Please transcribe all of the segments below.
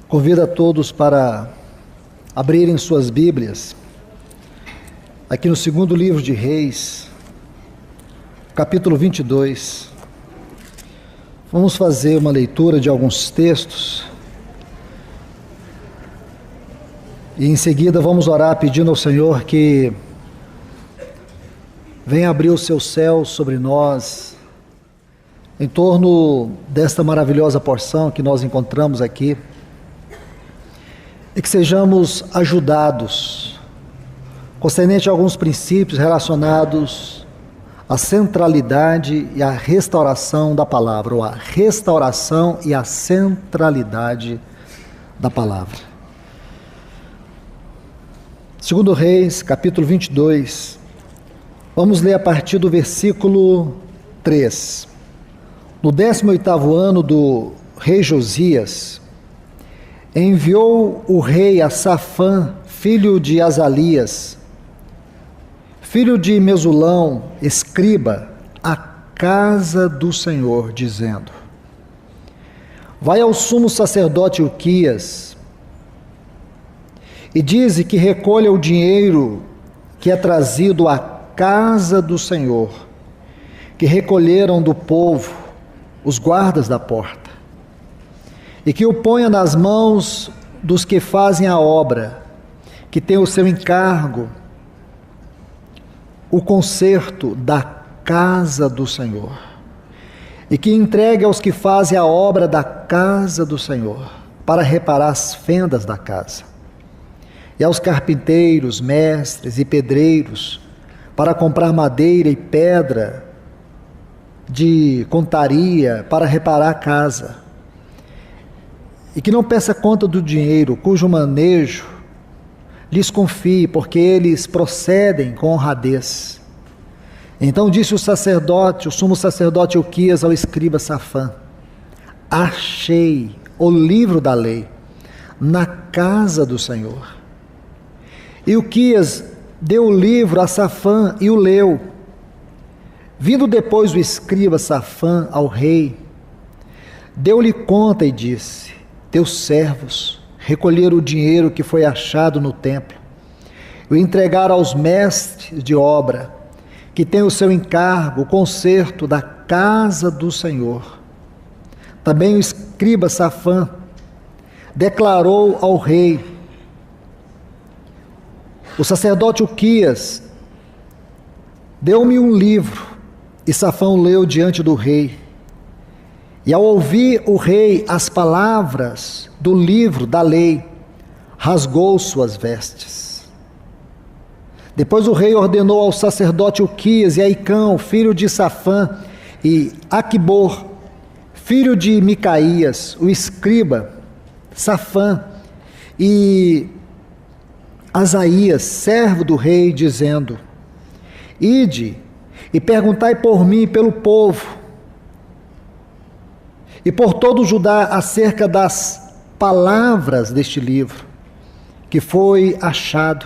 Convido a todos para abrirem suas Bíblias, aqui no segundo livro de Reis, capítulo 22. Vamos fazer uma leitura de alguns textos e em seguida vamos orar pedindo ao Senhor que venha abrir o seu céu sobre nós, em torno desta maravilhosa porção que nós encontramos aqui, e que sejamos ajudados concernente a alguns princípios relacionados à centralidade e à restauração da palavra, ou à restauração e à centralidade da palavra. Segundo Reis, capítulo 22, vamos ler a partir do versículo 3. No 18º ano do rei Josias, enviou o rei a Safã, filho de Azalias, filho de Mesulão, escriba, à casa do Senhor, dizendo: vai ao sumo sacerdote Ilquias e dize que recolha o dinheiro que é trazido à casa do Senhor, que recolheram do povo os guardas da porta, e que o ponha nas mãos dos que fazem a obra, que tem o seu encargo, o conserto da casa do Senhor, e que entregue aos que fazem a obra da casa do Senhor, para reparar as fendas da casa, e aos carpinteiros, mestres e pedreiros, para comprar madeira e pedra de contaria para reparar a casa, e que não peça conta do dinheiro, cujo manejo lhes confie, porque eles procedem com honradez. Então disse o sumo sacerdote Ilquias ao escriba Safã: achei o livro da lei na casa do Senhor. Ilquias deu o livro a Safã e o leu. Vindo depois o escriba Safã ao rei, deu-lhe conta e disse: teus servos recolheram o dinheiro que foi achado no templo, e o entregaram aos mestres de obra, que têm o seu encargo, o conserto da casa do Senhor. Também o escriba Safã declarou ao rei: o sacerdote Ilquias deu-me um livro, e Safã o leu diante do rei. E ao ouvir o rei as palavras do livro da lei, rasgou suas vestes. Depois o rei ordenou ao sacerdote Ilquias e a Icão, filho de Safã, e Aquibor, filho de Micaías, o escriba, Safã, e Asaías, servo do rei, dizendo: ide e perguntai por mim e pelo povo, e por todo o Judá, acerca das palavras deste livro, que foi achado,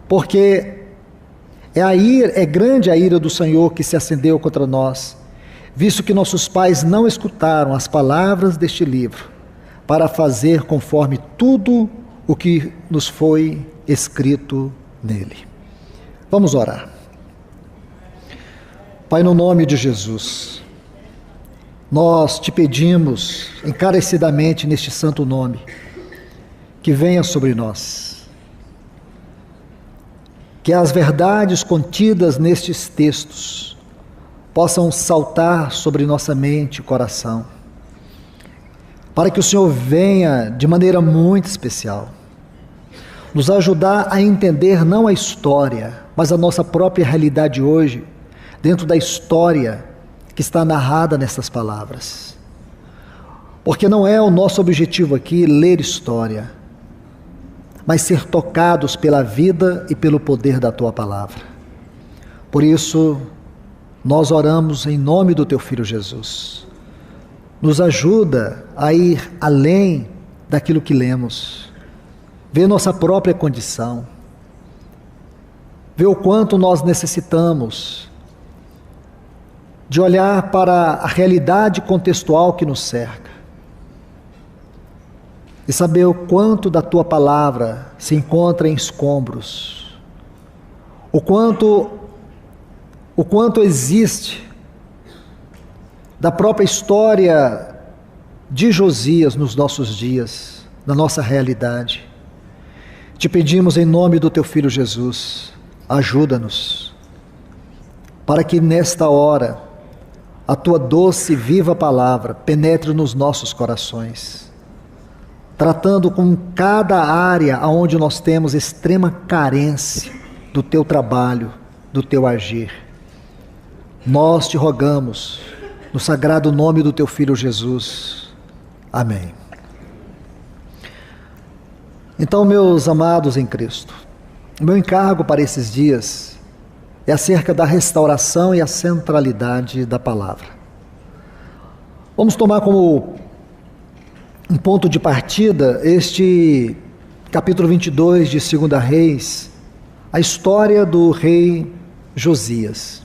porque é grande a ira do Senhor que se acendeu contra nós, visto que nossos pais não escutaram as palavras deste livro, para fazer conforme tudo o que nos foi escrito nele. Vamos orar. Pai, no nome de Jesus, nós te pedimos encarecidamente neste santo nome, que venha sobre nós, que as verdades contidas nestes textos possam saltar sobre nossa mente e coração, para que o Senhor venha de maneira muito especial nos ajudar a entender não a história, mas a nossa própria realidade hoje, dentro da história que está narrada nessas palavras. Porque não é o nosso objetivo aqui ler história, mas ser tocados pela vida e pelo poder da Tua palavra. Por isso, nós oramos em nome do Teu Filho Jesus. Nos ajuda a ir além daquilo que lemos, ver nossa própria condição, ver o quanto nós necessitamos de olhar para a realidade contextual que nos cerca, e saber o quanto da tua palavra se encontra em escombros, o quanto existe da própria história de Josias nos nossos dias, na nossa realidade. Te pedimos em nome do teu Filho Jesus, ajuda-nos, para que nesta hora a tua doce e viva palavra penetre nos nossos corações, tratando com cada área onde nós temos extrema carência do teu trabalho, do teu agir. Nós te rogamos, no sagrado nome do teu Filho Jesus. Amém. Então, meus amados em Cristo, o meu encargo para esses dias é acerca da restauração e a centralidade da palavra. Vamos tomar como um ponto de partida este capítulo 22 de 2 Reis, a história do rei Josias.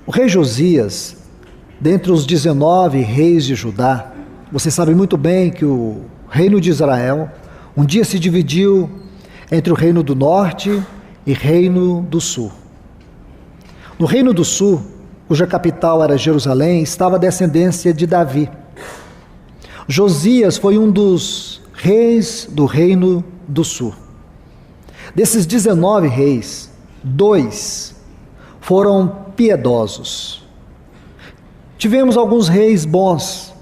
O rei Josias, dentre os 19 reis de Judá, você sabe muito bem que o reino de Israel um dia se dividiu entre o reino do norte e reino do sul. No reino do sul, cuja capital era Jerusalém, estava a descendência de Davi. Josias foi um dos reis do reino do sul. Desses 19 reis, 2 foram piedosos. Tivemos alguns reis bons,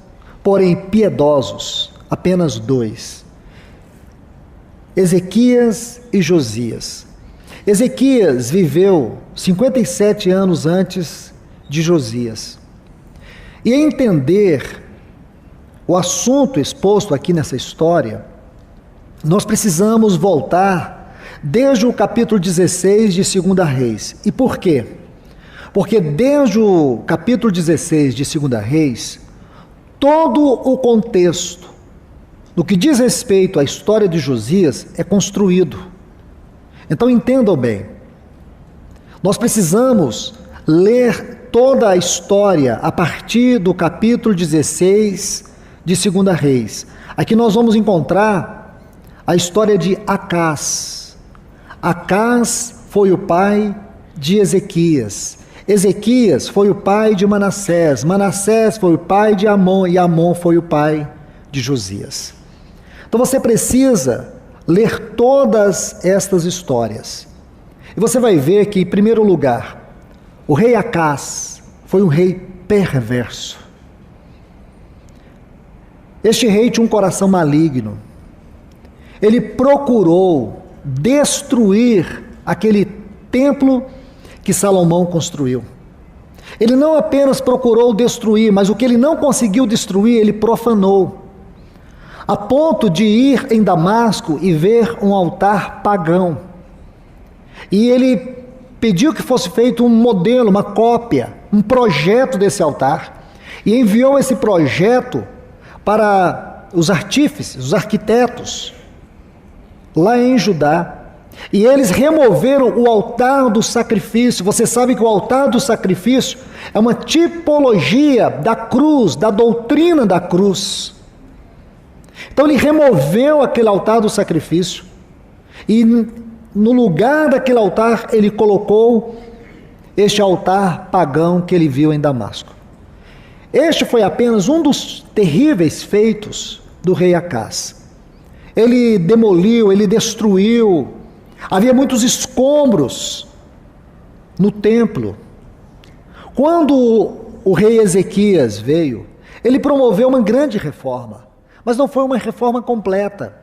porém piedosos, apenas 2. Ezequias e Josias. Ezequias viveu 57 anos antes de Josias. E entender o assunto exposto aqui nessa história, nós precisamos voltar desde o capítulo 16 de 2 Reis. E por quê? Porque desde o capítulo 16 de 2 Reis, todo o contexto no que diz respeito à história de Josias é construído. Então entendam bem, nós precisamos ler toda a história a partir do capítulo 16 de 2 Reis. Aqui nós vamos encontrar a história de Acás. Acás foi o pai de Ezequias. Ezequias foi o pai de Manassés. Manassés foi o pai de Amon, e Amon foi o pai de Josias. Então você precisa ler todas estas histórias. E você vai ver que, em primeiro lugar, o rei Acás foi um rei perverso. Este rei tinha um coração maligno. Ele procurou destruir aquele templo que Salomão construiu. Ele não apenas procurou destruir, mas o que ele não conseguiu destruir, ele profanou, a ponto de ir em Damasco e ver um altar pagão. E ele pediu que fosse feito um modelo, uma cópia, um projeto desse altar, e enviou esse projeto para os artífices, os arquitetos, lá em Judá. E eles removeram o altar do sacrifício. Você sabe que o altar do sacrifício é uma tipologia da cruz, da doutrina da cruz. Então ele removeu aquele altar do sacrifício e no lugar daquele altar ele colocou este altar pagão que ele viu em Damasco. Este foi apenas um dos terríveis feitos do rei Acás. Ele demoliu, ele destruiu. Havia muitos escombros no templo. Quando o rei Ezequias veio, ele promoveu uma grande reforma, mas não foi uma reforma completa,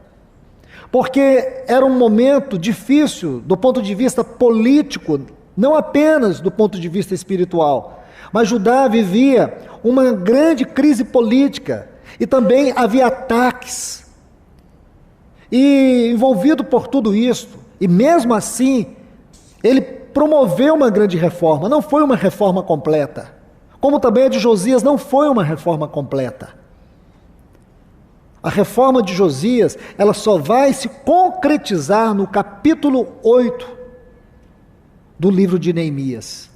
porque era um momento difícil do ponto de vista político, não apenas do ponto de vista espiritual, mas Judá vivia uma grande crise política e também havia ataques. E envolvido por tudo isso, e mesmo assim, ele promoveu uma grande reforma. Não foi uma reforma completa. Como também a de Josias não foi uma reforma completa. A reforma de Josias, ela só vai se concretizar no capítulo 8 do livro de Neemias.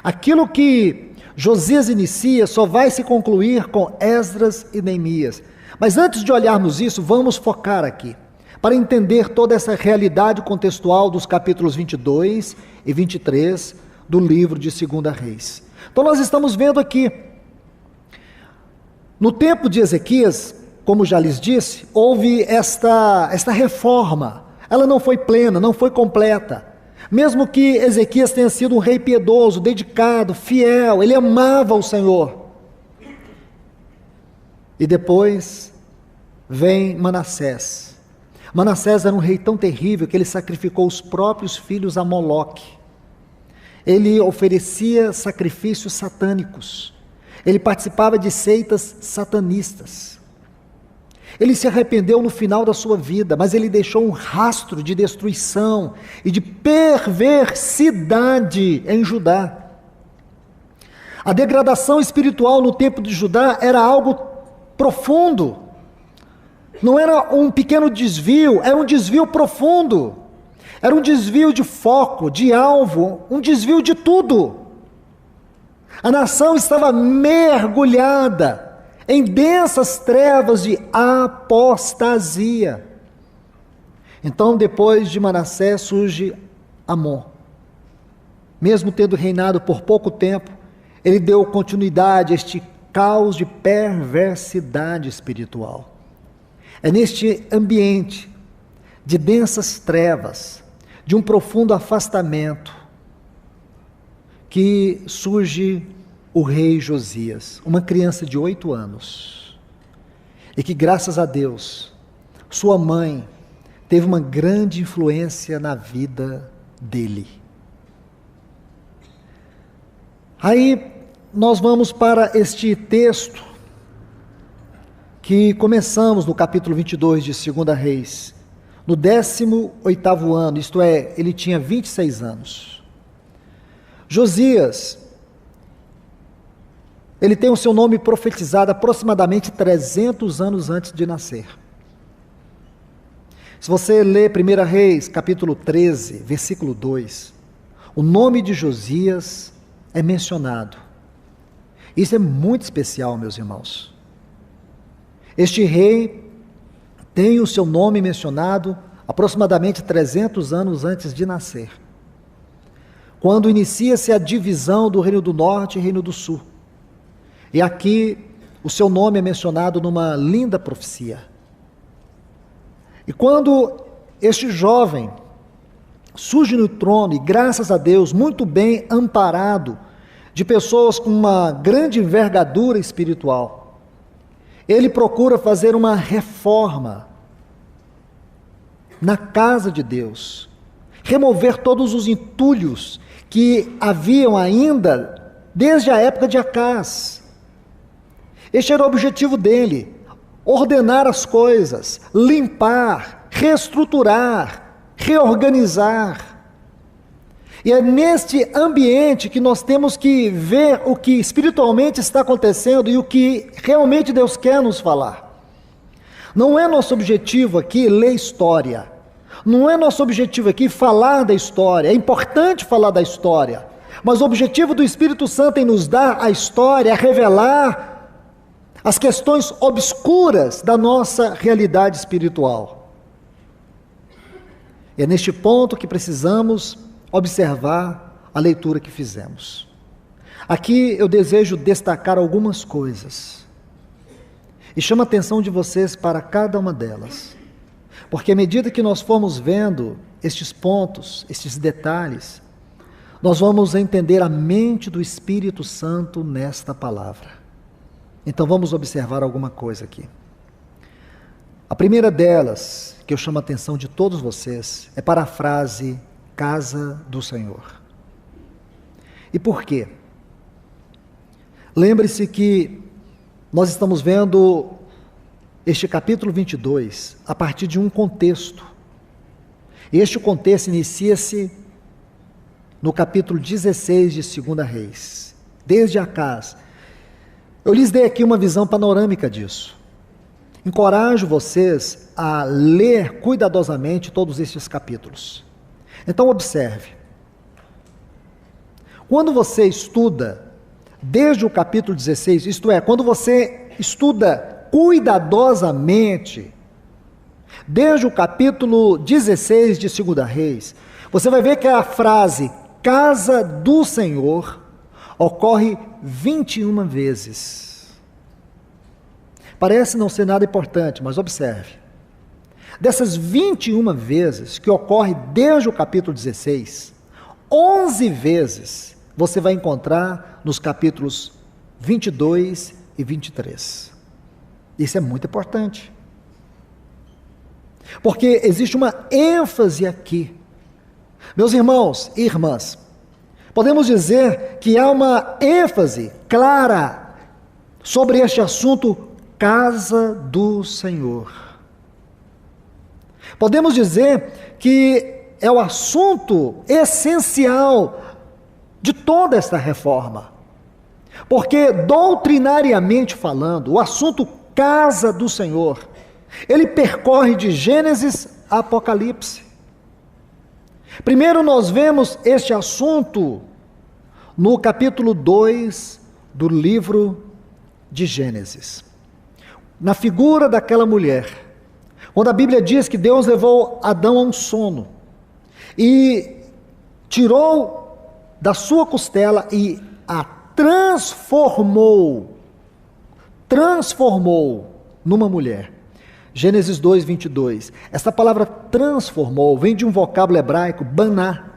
Aquilo que Josias inicia, só vai se concluir com Esdras e Neemias. Mas antes de olharmos isso, vamos focar aqui, para entender toda essa realidade contextual dos capítulos 22 e 23 do livro de 2 Reis. Então nós estamos vendo aqui, no tempo de Ezequias, como já lhes disse, houve esta reforma. Ela não foi plena, não foi completa. Mesmo que Ezequias tenha sido um rei piedoso, dedicado, fiel, ele amava o Senhor. E depois vem Manassés. Manassés era um rei tão terrível que ele sacrificou os próprios filhos a Moloque. Ele oferecia sacrifícios satânicos. Ele participava de seitas satanistas. Ele se arrependeu no final da sua vida, mas ele deixou um rastro de destruição e de perversidade em Judá. A degradação espiritual no tempo de Judá era algo profundo. Não era um pequeno desvio, era um desvio profundo. Era um desvio de foco, de alvo, um desvio de tudo. A nação estava mergulhada em densas trevas de apostasia. Então, depois de Manassés, surge Amon. Mesmo tendo reinado por pouco tempo, ele deu continuidade a este caos de perversidade espiritual. É neste ambiente de densas trevas, de um profundo afastamento, que surge o rei Josias, uma criança de 8 anos, e que, graças a Deus, sua mãe teve uma grande influência na vida dele. Aí nós vamos para este texto que começamos no capítulo 22 de 2 Reis, no 18º ano, isto é, ele tinha 26 anos. Josias, ele tem o seu nome profetizado aproximadamente 300 anos antes de nascer. Se você ler 1 Reis, capítulo 13, versículo 2, o nome de Josias é mencionado. Isso é muito especial, meus irmãos. Este rei tem o seu nome mencionado aproximadamente 300 anos antes de nascer, quando inicia-se a divisão do Reino do Norte e Reino do Sul. E aqui o seu nome é mencionado numa linda profecia. E quando este jovem surge no trono, e graças a Deus, muito bem amparado, de pessoas com uma grande envergadura espiritual, ele procura fazer uma reforma na casa de Deus, remover todos os entulhos que haviam ainda desde a época de Acás. Este era o objetivo dele: ordenar as coisas, limpar, reestruturar, reorganizar. E é neste ambiente que nós temos que ver o que espiritualmente está acontecendo e o que realmente Deus quer nos falar. Não é nosso objetivo aqui ler história. Não é nosso objetivo aqui falar da história. É importante falar da história. Mas o objetivo do Espírito Santo em nos dar a história é revelar as questões obscuras da nossa realidade espiritual. É neste ponto que precisamos observar a leitura que fizemos. Aqui eu desejo destacar algumas coisas, e chamo a atenção de vocês para cada uma delas, porque à medida que nós formos vendo estes pontos, estes detalhes, nós vamos entender a mente do Espírito Santo nesta palavra. Então vamos observar alguma coisa aqui. A primeira delas, que eu chamo a atenção de todos vocês, é para a frase casa do Senhor. E por quê? Lembre-se que nós estamos vendo este capítulo 22 a partir de um contexto. Este contexto inicia-se no capítulo 16 de 2 Reis, desde Acás. Eu lhes dei aqui uma visão panorâmica disso. Encorajo vocês a ler cuidadosamente todos estes capítulos. Então observe. Quando você estuda desde o capítulo 16, isto é, quando você estuda cuidadosamente, desde o capítulo 16 de 2 Reis, você vai ver que a frase casa do Senhor ocorre 21 vezes. Parece não ser nada importante, mas observe. Dessas 21 vezes que ocorre desde o capítulo 16, 11 vezes você vai encontrar nos capítulos 22 e 23. Isso é muito importante. Porque existe uma ênfase aqui. Meus irmãos e irmãs, podemos dizer que há uma ênfase clara sobre este assunto, casa do Senhor. Podemos dizer que é o assunto essencial de toda esta reforma. Porque, doutrinariamente falando, o assunto casa do Senhor, ele percorre de Gênesis a Apocalipse. Primeiro nós vemos este assunto no capítulo 2 do livro de Gênesis. Na figura daquela mulher, quando a Bíblia diz que Deus levou Adão a um sono e tirou da sua costela e a transformou numa mulher. Gênesis 2, 22. Essa palavra transformou vem de um vocábulo hebraico, baná.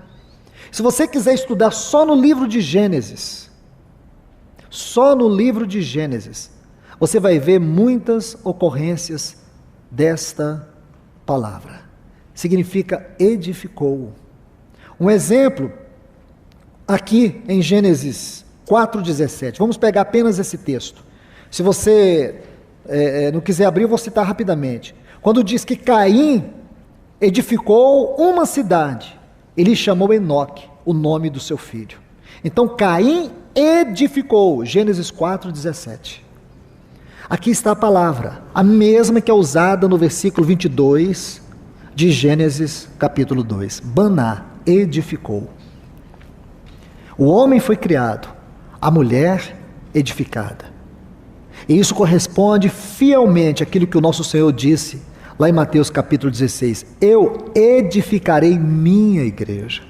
Se você quiser estudar só no livro de Gênesis, você vai ver muitas ocorrências desta palavra. Significa edificou. Um exemplo, aqui em Gênesis 4,17. Vamos pegar apenas esse texto. Se você não quiser abrir, eu vou citar rapidamente. Quando diz que Caim edificou uma cidade, ele chamou Enoque, o nome do seu filho. Então Caim edificou, Gênesis 4,17. Aqui está a palavra, a mesma que é usada no versículo 22 de Gênesis capítulo 2. Baná, edificou. O homem foi criado, a mulher edificada. E isso corresponde fielmente àquilo que o nosso Senhor disse lá em Mateus capítulo 16. Eu edificarei minha igreja.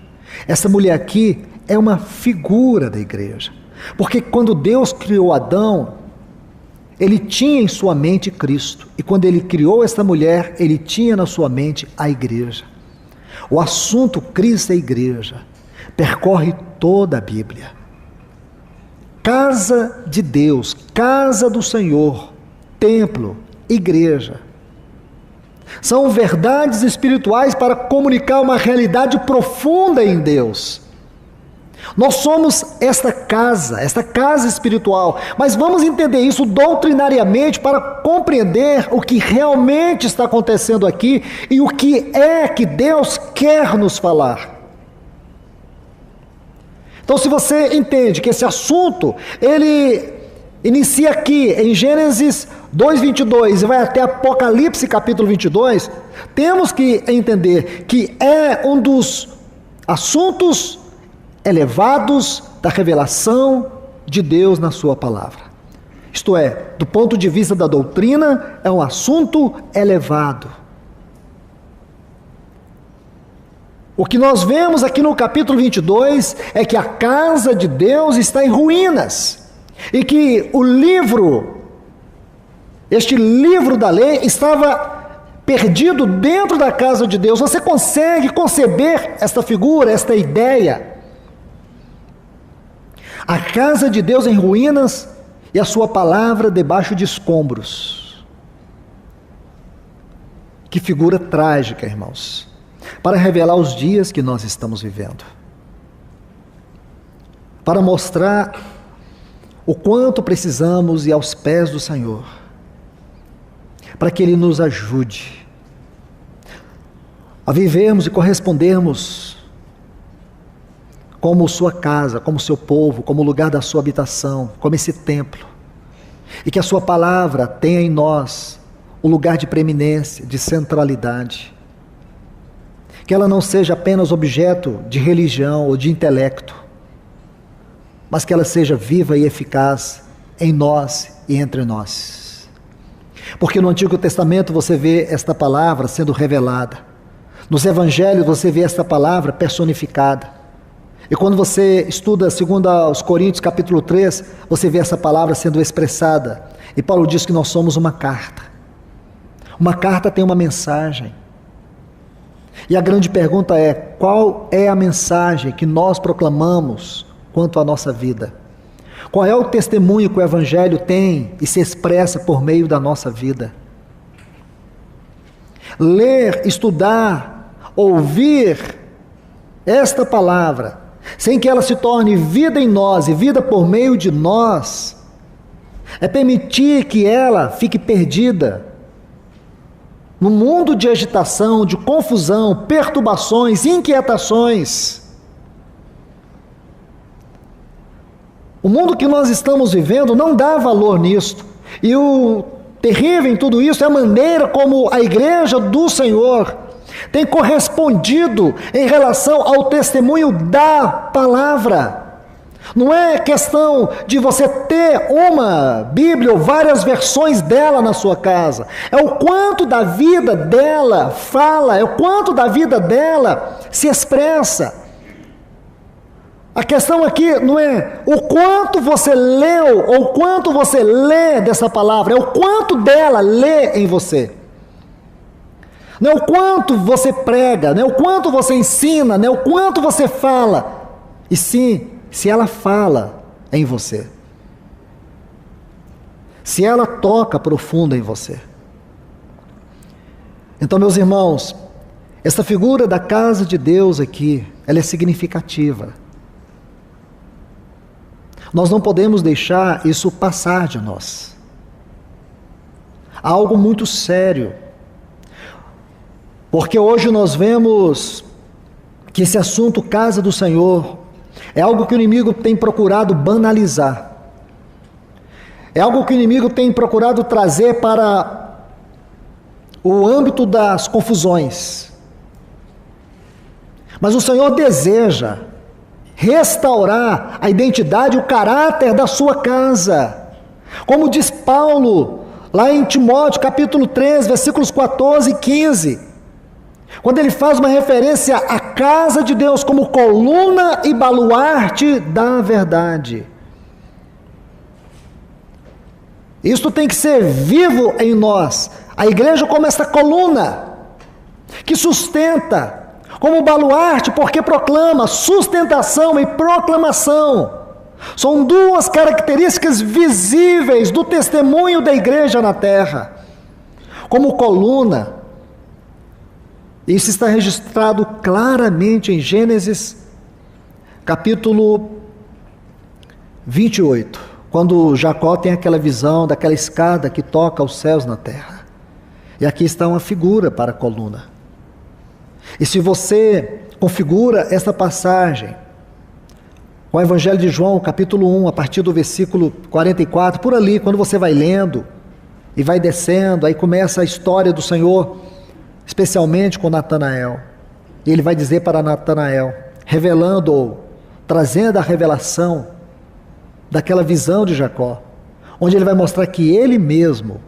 Essa mulher aqui é uma figura da igreja. Porque quando Deus criou Adão, ele tinha em sua mente Cristo. E quando ele criou esta mulher, ele tinha na sua mente a igreja. O assunto Cristo e igreja percorre toda a Bíblia. Casa de Deus, casa do Senhor, templo, igreja. São verdades espirituais para comunicar uma realidade profunda em Deus. Nós somos esta casa espiritual, mas vamos entender isso doutrinariamente para compreender o que realmente está acontecendo aqui e o que é que Deus quer nos falar. Então, se você entende que esse assunto, ele inicia aqui em Gênesis 2:22 e vai até Apocalipse capítulo 22, temos que entender que é um dos assuntos elevados da revelação de Deus na sua palavra. Isto é, do ponto de vista da doutrina, é um assunto elevado. O que nós vemos aqui no capítulo 22 é que a casa de Deus está em ruínas e que este livro da lei estava perdido dentro da casa de Deus. Você consegue conceber esta figura, esta ideia? A casa de Deus em ruínas e a sua palavra debaixo de escombros. Que figura trágica, irmãos, para revelar os dias que nós estamos vivendo, para mostrar o quanto precisamos ir aos pés do Senhor, para que Ele nos ajude a vivermos e correspondermos como sua casa, como seu povo, como lugar da sua habitação, como esse templo, e que a sua palavra tenha em nós o lugar de preeminência, de centralidade, que ela não seja apenas objeto de religião ou de intelecto, mas que ela seja viva e eficaz em nós e entre nós. Porque no Antigo Testamento você vê esta palavra sendo revelada. Nos Evangelhos você vê esta palavra personificada. E quando você estuda 2 Coríntios capítulo 3, você vê essa palavra sendo expressada. E Paulo diz que nós somos uma carta. Uma carta tem uma mensagem. E a grande pergunta é: qual é a mensagem que nós proclamamos quanto à nossa vida? Qual é o testemunho que o Evangelho tem e se expressa por meio da nossa vida? Ler, estudar, ouvir esta palavra, sem que ela se torne vida em nós e vida por meio de nós, é permitir que ela fique perdida no mundo de agitação, de confusão, perturbações, inquietações. O mundo que nós estamos vivendo não dá valor nisto. E o terrível em tudo isso é a maneira como a igreja do Senhor tem correspondido em relação ao testemunho da palavra. Não é questão de você ter uma Bíblia ou várias versões dela na sua casa. É o quanto da vida dela fala, é o quanto da vida dela se expressa. A questão aqui não é o quanto você leu ou o quanto você lê dessa palavra, é o quanto dela lê em você. Não é o quanto você prega, não é o quanto você ensina, não é o quanto você fala, e sim, se ela fala em você. Se ela toca profunda em você. Então, meus irmãos, essa figura da casa de Deus aqui, ela é significativa. Nós não podemos deixar isso passar de nós. Há algo muito sério. Porque hoje nós vemos que esse assunto casa do Senhor é algo que o inimigo tem procurado banalizar. É algo que o inimigo tem procurado trazer para o âmbito das confusões. Mas o Senhor deseja restaurar a identidade e o caráter da sua casa. Como diz Paulo, lá em Timóteo, capítulo 3, versículos 14 e 15, quando ele faz uma referência à casa de Deus como coluna e baluarte da verdade. Isto tem que ser vivo em nós. A igreja como essa coluna, que sustenta, como baluarte, porque proclama sustentação e proclamação. São duas características visíveis do testemunho da igreja na terra. Como coluna, isso está registrado claramente em Gênesis, capítulo 28, quando Jacó tem aquela visão daquela escada que toca os céus na terra. E aqui está uma figura para a coluna. E se você configura esta passagem com o Evangelho de João, capítulo 1, a partir do versículo 44, por ali, quando você vai lendo e vai descendo, aí começa a história do Senhor, especialmente com Natanael. E ele vai dizer para Natanael, revelando ou trazendo a revelação daquela visão de Jacó, onde ele vai mostrar que ele mesmo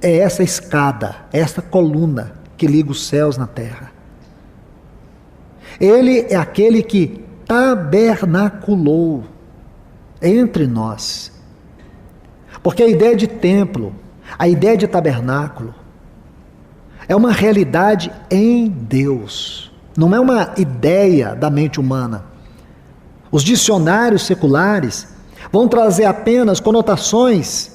é essa escada, esta coluna que liga os céus na terra. Ele é aquele que tabernaculou entre nós. Porque a ideia de templo, a ideia de tabernáculo, é uma realidade em Deus, não é uma ideia da mente humana. Os dicionários seculares vão trazer apenas conotações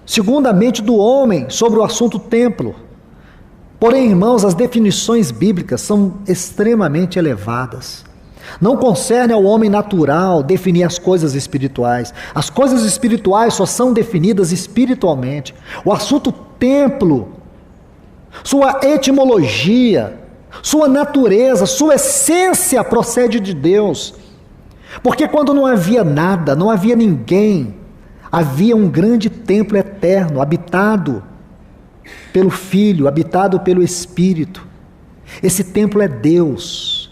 segundo a mente do homem sobre o assunto templo. Porém, irmãos, as definições bíblicas são extremamente elevadas. Não concerne ao homem natural definir as coisas espirituais. As coisas espirituais só são definidas espiritualmente. O assunto templo, sua etimologia, sua natureza, sua essência procede de Deus. Porque quando não havia nada, não havia ninguém, havia um grande templo eterno, habitado pelo Filho, habitado pelo Espírito. Esse templo é Deus.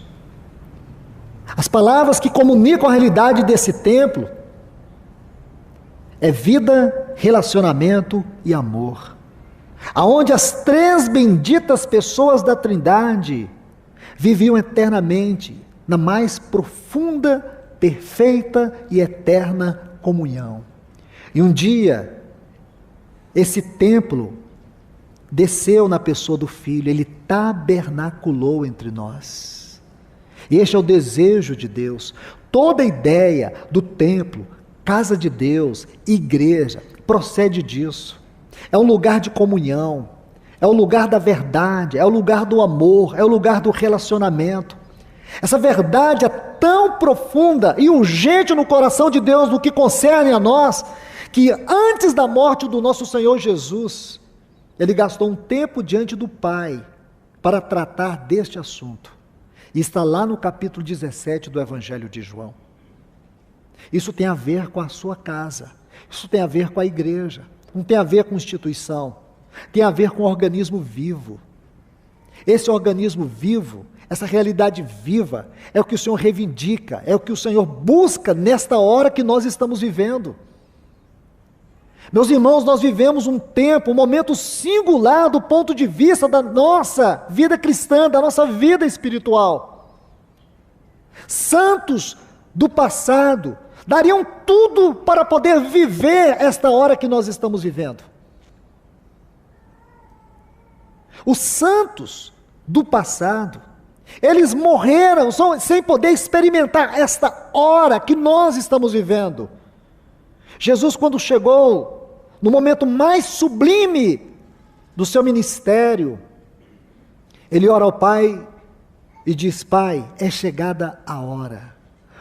As palavras que comunicam a realidade desse templo é vida, relacionamento e amor. Aonde as três benditas pessoas da Trindade viviam eternamente na mais profunda, perfeita e eterna comunhão. E um dia, esse templo desceu na pessoa do Filho, ele tabernaculou entre nós. E este é o desejo de Deus. Toda a ideia do templo, casa de Deus, igreja, procede disso. É um lugar de comunhão, é o lugar da verdade, é o lugar do amor, é o lugar do relacionamento. Essa verdade é tão profunda e urgente no coração de Deus no que concerne a nós, que antes da morte do nosso Senhor Jesus, Ele gastou um tempo diante do Pai para tratar deste assunto. E está lá no capítulo 17 do Evangelho de João. Isso tem a ver com a sua casa, isso tem a ver com a igreja, não tem a ver com instituição, tem a ver com o organismo vivo. Esse organismo vivo, essa realidade viva, é o que o Senhor reivindica, é o que o Senhor busca nesta hora que nós estamos vivendo. Meus irmãos, nós vivemos um tempo, um momento singular do ponto de vista da nossa vida cristã, da nossa vida espiritual. Santos do passado dariam tudo para poder viver esta hora que nós estamos vivendo. Os santos do passado, eles morreram sem poder experimentar esta hora que nós estamos vivendo. Jesus, quando chegou no momento mais sublime do seu ministério, ele ora ao Pai e diz: Pai, é chegada a hora,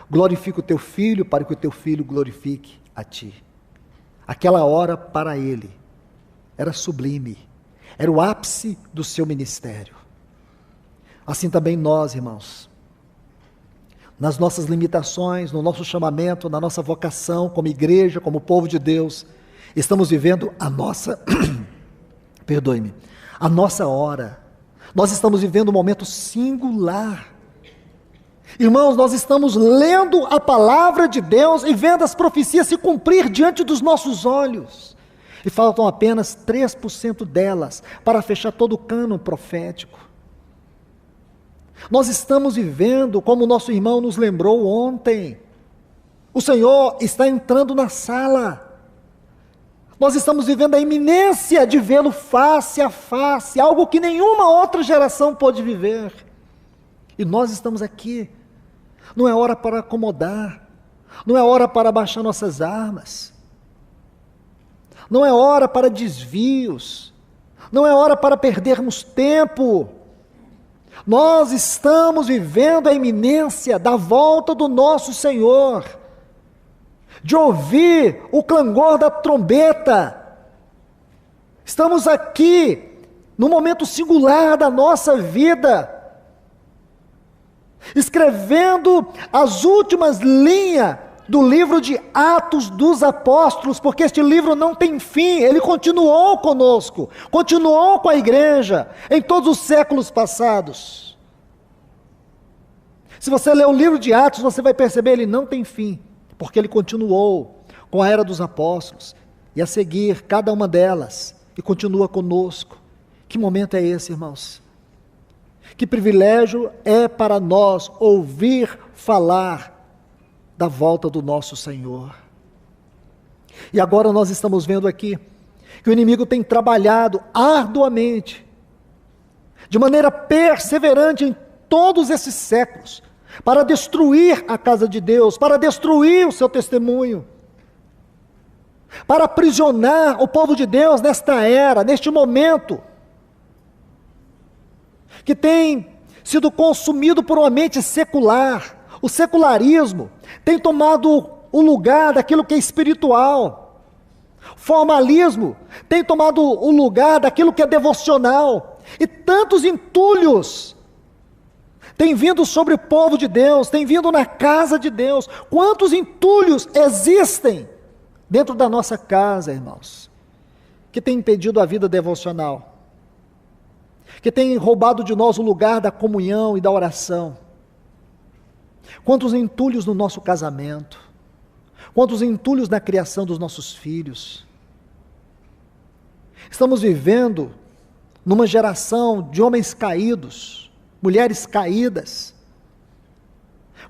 glorifica o teu Filho para que o teu Filho glorifique a ti. Aquela hora para ele era sublime, era o ápice do seu ministério. Assim também nós, irmãos, nas nossas limitações, no nosso chamamento, na nossa vocação como igreja, como povo de Deus, estamos vivendo a nossa, a nossa hora. Nós estamos vivendo um momento singular. Irmãos, nós estamos lendo a palavra de Deus e vendo as profecias se cumprir diante dos nossos olhos. E faltam apenas 3% delas para fechar todo o cânon profético. Nós estamos vivendo, como o nosso irmão nos lembrou ontem, o Senhor está entrando na sala. Nós estamos vivendo a iminência de vê-lo face a face, algo que nenhuma outra geração pôde viver. E nós estamos aqui. Não é hora para acomodar, não é hora para baixar nossas armas, não é hora para desvios, não é hora para perdermos tempo. Nós estamos vivendo a iminência da volta do nosso Senhor, de ouvir o clangor da trombeta. Estamos aqui no momento singular da nossa vida, escrevendo as últimas linhas do livro de Atos dos Apóstolos, porque este livro não tem fim, ele continuou conosco, continuou com a igreja, em todos os séculos passados. Se você ler o livro de Atos, você vai perceber, ele não tem fim, porque ele continuou com a era dos apóstolos, e a seguir cada uma delas, e continua conosco. Que momento é esse, irmãos? Que privilégio é para nós ouvir falar da volta do nosso Senhor. E agora nós estamos vendo aqui que o inimigo tem trabalhado arduamente, de maneira perseverante em todos esses séculos, para destruir a casa de Deus, para destruir o seu testemunho, para aprisionar o povo de Deus nesta era, neste momento, que tem sido consumido por uma mente secular. O secularismo tem tomado o lugar daquilo que é espiritual. O formalismo tem tomado o lugar daquilo que é devocional. E tantos entulhos têm vindo sobre o povo de Deus, têm vindo na casa de Deus. Quantos entulhos existem dentro da nossa casa, irmãos, que tem impedido a vida devocional, que tem roubado de nós o lugar da comunhão e da oração, Quantos entulhos no nosso casamento, quantos entulhos na criação dos nossos filhos. Estamos vivendo numa geração de homens caídos, mulheres caídas.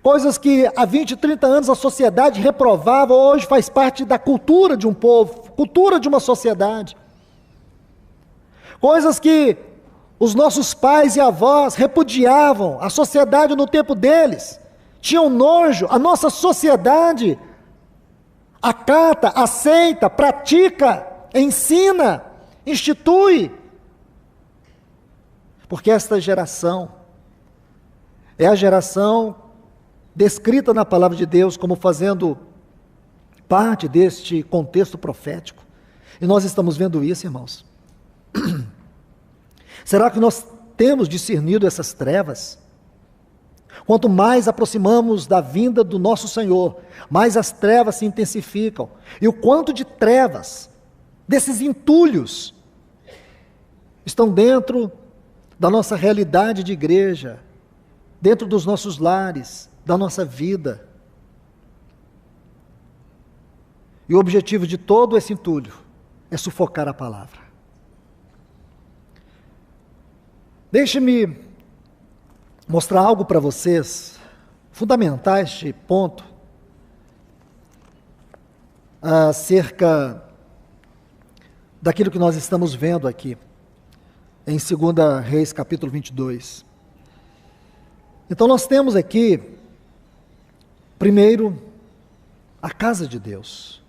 Coisas que há 20, 30 anos a sociedade reprovava, hoje faz parte da cultura de um povo, cultura de uma sociedade. Coisas que os nossos pais e avós repudiavam, a sociedade no tempo deles, tinham nojo, a nossa sociedade acata, aceita, pratica, ensina, institui. Porque esta geração é a geração descrita na palavra de Deus como fazendo parte deste contexto profético. E nós estamos vendo isso, irmãos. Será que nós temos discernido essas trevas? Quanto mais aproximamos da vinda do nosso Senhor, mais as trevas se intensificam. E o quanto de trevas, desses entulhos, estão dentro da nossa realidade de igreja, dentro dos nossos lares, da nossa vida. E o objetivo de todo esse entulho é sufocar a palavra. Deixe-me mostrar algo para vocês, fundamentar este ponto, acerca daquilo que nós estamos vendo aqui, em 2 Reis, capítulo 22. Então nós temos aqui, primeiro, a casa de Deus.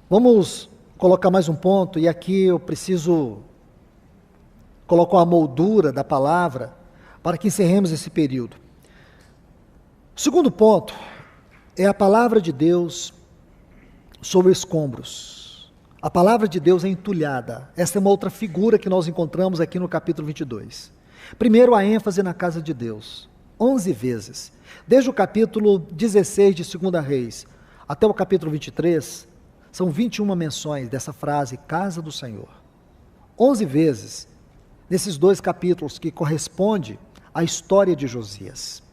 Vamos colocar mais um ponto, e aqui eu preciso colocar uma moldura da palavra, para que encerremos esse período. O segundo ponto é a palavra de Deus sobre escombros. A palavra de Deus é entulhada. Essa é uma outra figura que nós encontramos aqui no capítulo 22. Primeiro, a ênfase na casa de Deus. 11 vezes. Desde o capítulo 16 de 2 Reis até o capítulo 23, são 21 menções dessa frase, casa do Senhor. 11 vezes nesses dois capítulos que corresponde à história de Josias.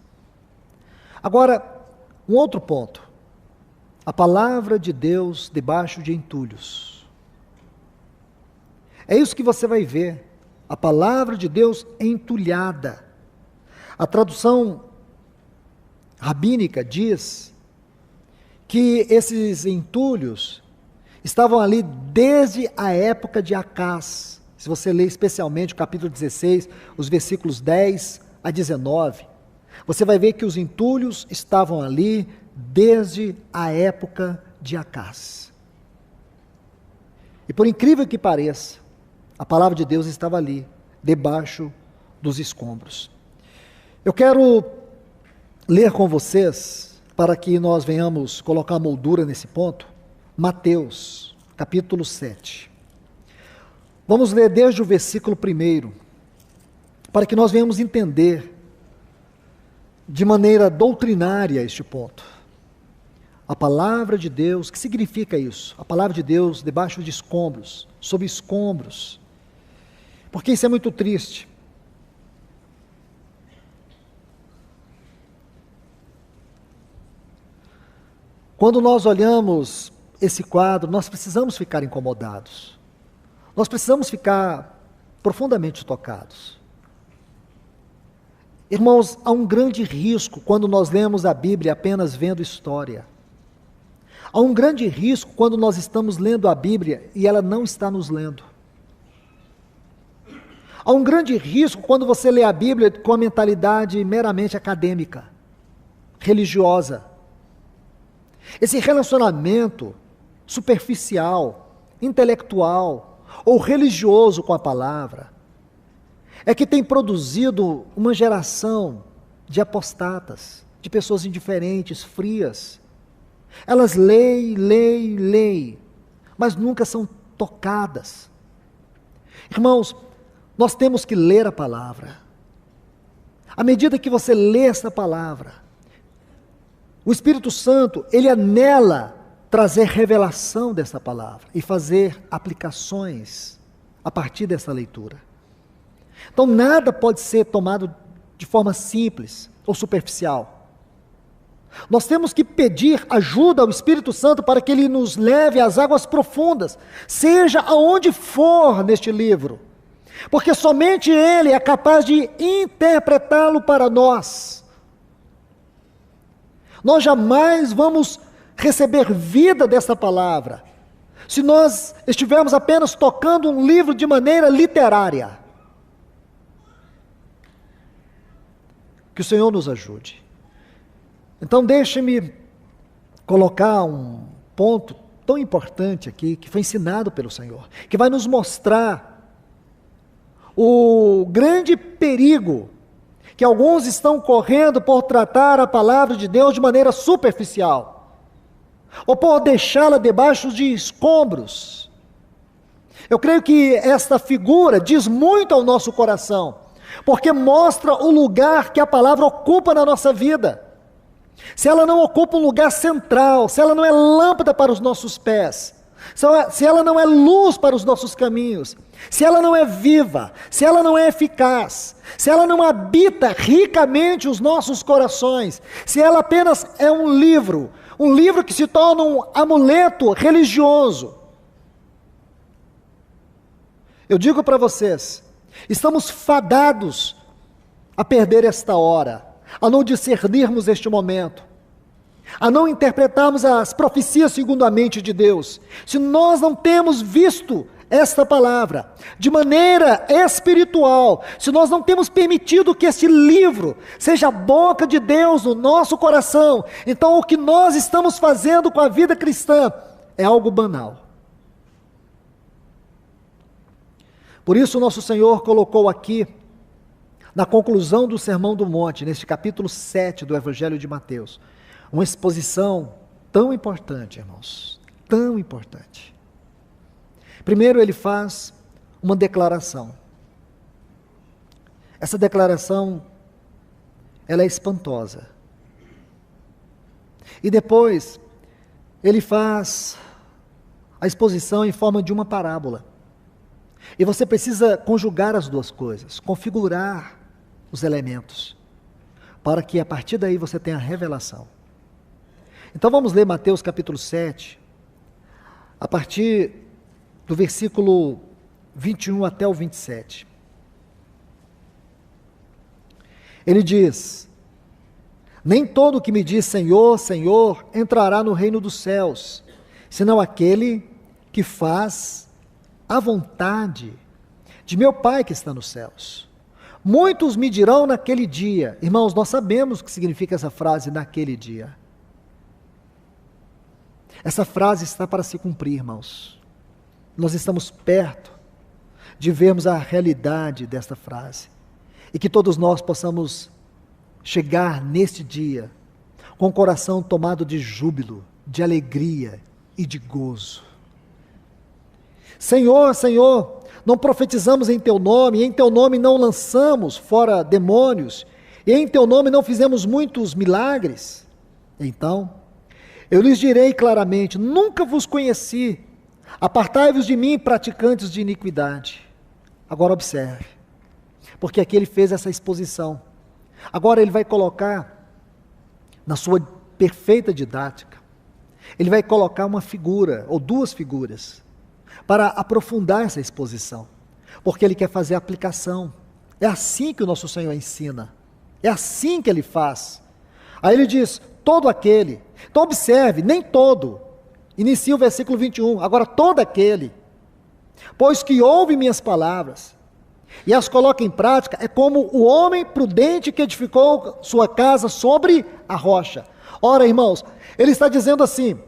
Agora, um outro ponto. A palavra de Deus debaixo de entulhos. É isso que você vai ver. A palavra de Deus entulhada. A tradução rabínica diz que esses entulhos estavam ali desde a época de Acás. Se você ler especialmente o capítulo 16, os versículos 10 a 19, você vai ver que os entulhos estavam ali desde a época de Acás. E por incrível que pareça, a palavra de Deus estava ali, debaixo dos escombros. Eu quero ler com vocês, para que nós venhamos colocar a moldura nesse ponto, Mateus, capítulo 7. Vamos ler desde o versículo 1, para que nós venhamos entender de maneira doutrinária este ponto. A palavra de Deus, o que significa isso? A palavra de Deus debaixo de escombros, sob escombros. Porque isso é muito triste. Quando nós olhamos esse quadro, nós precisamos ficar incomodados. Nós precisamos ficar profundamente tocados. Irmãos, há um grande risco quando nós lemos a Bíblia apenas vendo história. Há um grande risco quando nós estamos lendo a Bíblia e ela não está nos lendo. Há um grande risco quando você lê a Bíblia com a mentalidade meramente acadêmica, religiosa. Esse relacionamento superficial, intelectual ou religioso com a palavra é que tem produzido uma geração de apostatas, de pessoas indiferentes, frias. Elas leem, mas nunca são tocadas. Irmãos, nós temos que ler a palavra. À medida que você lê essa palavra, o Espírito Santo, ele anela trazer revelação dessa palavra e fazer aplicações a partir dessa leitura. Então nada pode ser tomado de forma simples ou superficial. Nós temos que pedir ajuda ao Espírito Santo para que ele nos leve às águas profundas, seja aonde for neste livro, porque somente ele é capaz de interpretá-lo para nós. Nós jamais vamos receber vida dessa palavra se nós estivermos apenas tocando um livro de maneira literária. Que o Senhor nos ajude. Então deixe-me colocar um ponto tão importante aqui, que foi ensinado pelo Senhor, que vai nos mostrar o grande perigo que alguns estão correndo por tratar a palavra de Deus de maneira superficial, ou por deixá-la debaixo de escombros. Eu creio que esta figura diz muito ao nosso coração, porque mostra o lugar que a palavra ocupa na nossa vida. Se ela não ocupa um lugar central, se ela não é lâmpada para os nossos pés, se ela não é luz para os nossos caminhos, se ela não é viva, se ela não é eficaz, se ela não habita ricamente os nossos corações, se ela apenas é um livro que se torna um amuleto religioso. Eu digo para vocês, estamos fadados a perder esta hora, a não discernirmos este momento, a não interpretarmos as profecias segundo a mente de Deus, se nós não temos visto esta palavra de maneira espiritual, se nós não temos permitido que este livro seja a boca de Deus no nosso coração, então o que nós estamos fazendo com a vida cristã é algo banal. Por isso nosso Senhor colocou aqui, na conclusão do Sermão do Monte, neste capítulo 7 do Evangelho de Mateus, uma exposição tão importante, irmãos, tão importante. Primeiro ele faz uma declaração. Essa declaração, ela é espantosa. E depois, ele faz a exposição em forma de uma parábola. E você precisa conjugar as duas coisas, configurar os elementos, para que a partir daí você tenha a revelação. Então vamos ler Mateus capítulo 7, a partir do versículo 21 até o 27. Ele diz: nem todo que me diz Senhor, Senhor, entrará no reino dos céus, senão aquele que faz a vontade de meu Pai que está nos céus. Muitos me dirão naquele dia. Irmãos, nós sabemos o que significa essa frase, naquele dia. Essa frase está para se cumprir, irmãos. Nós estamos perto de vermos a realidade desta frase. E que todos nós possamos chegar neste dia com o coração tomado de júbilo, de alegria e de gozo. Senhor, Senhor, não profetizamos em Teu nome, e em Teu nome não lançamos fora demônios, e em Teu nome não fizemos muitos milagres? Então, eu lhes direi claramente, nunca vos conheci, apartai-vos de mim, praticantes de iniquidade. Agora observe, porque aqui ele fez essa exposição. Agora ele vai colocar, na sua perfeita didática, ele vai colocar uma figura, ou duas figuras, para aprofundar essa exposição, porque ele quer fazer a aplicação. É assim que o nosso Senhor ensina, é assim que ele faz. Aí ele diz, todo aquele, então observe, nem todo, inicia o versículo 21, agora todo aquele, pois que ouve minhas palavras, e as coloca em prática, é como o homem prudente que edificou sua casa sobre a rocha. Ora, irmãos, ele está dizendo assim,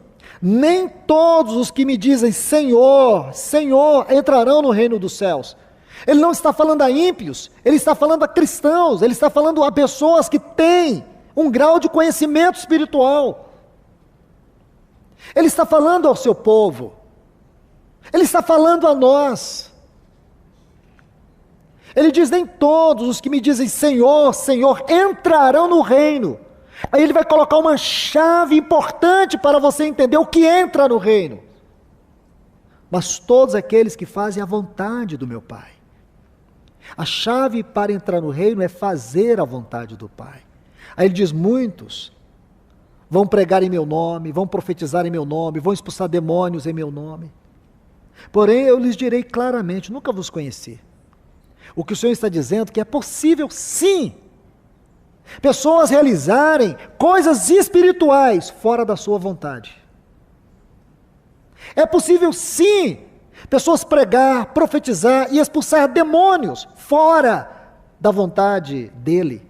nem todos os que me dizem Senhor, Senhor, entrarão no reino dos céus. Ele não está falando a ímpios, ele está falando a cristãos, ele está falando a pessoas que têm um grau de conhecimento espiritual. Ele está falando ao seu povo, ele está falando a nós. Ele diz, nem todos os que me dizem Senhor, Senhor, entrarão no reino. Aí ele vai colocar uma chave importante para você entender o que entra no reino. Mas todos aqueles que fazem a vontade do meu Pai. A chave para entrar no reino é fazer a vontade do Pai. Aí ele diz, muitos vão pregar em meu nome, vão profetizar em meu nome, vão expulsar demônios em meu nome. Porém, eu lhes direi claramente, nunca vos conheci. O que o Senhor está dizendo é que é possível, sim, pessoas realizarem coisas espirituais fora da sua vontade. É possível, sim, pessoas pregar, profetizar e expulsar demônios fora da vontade dele.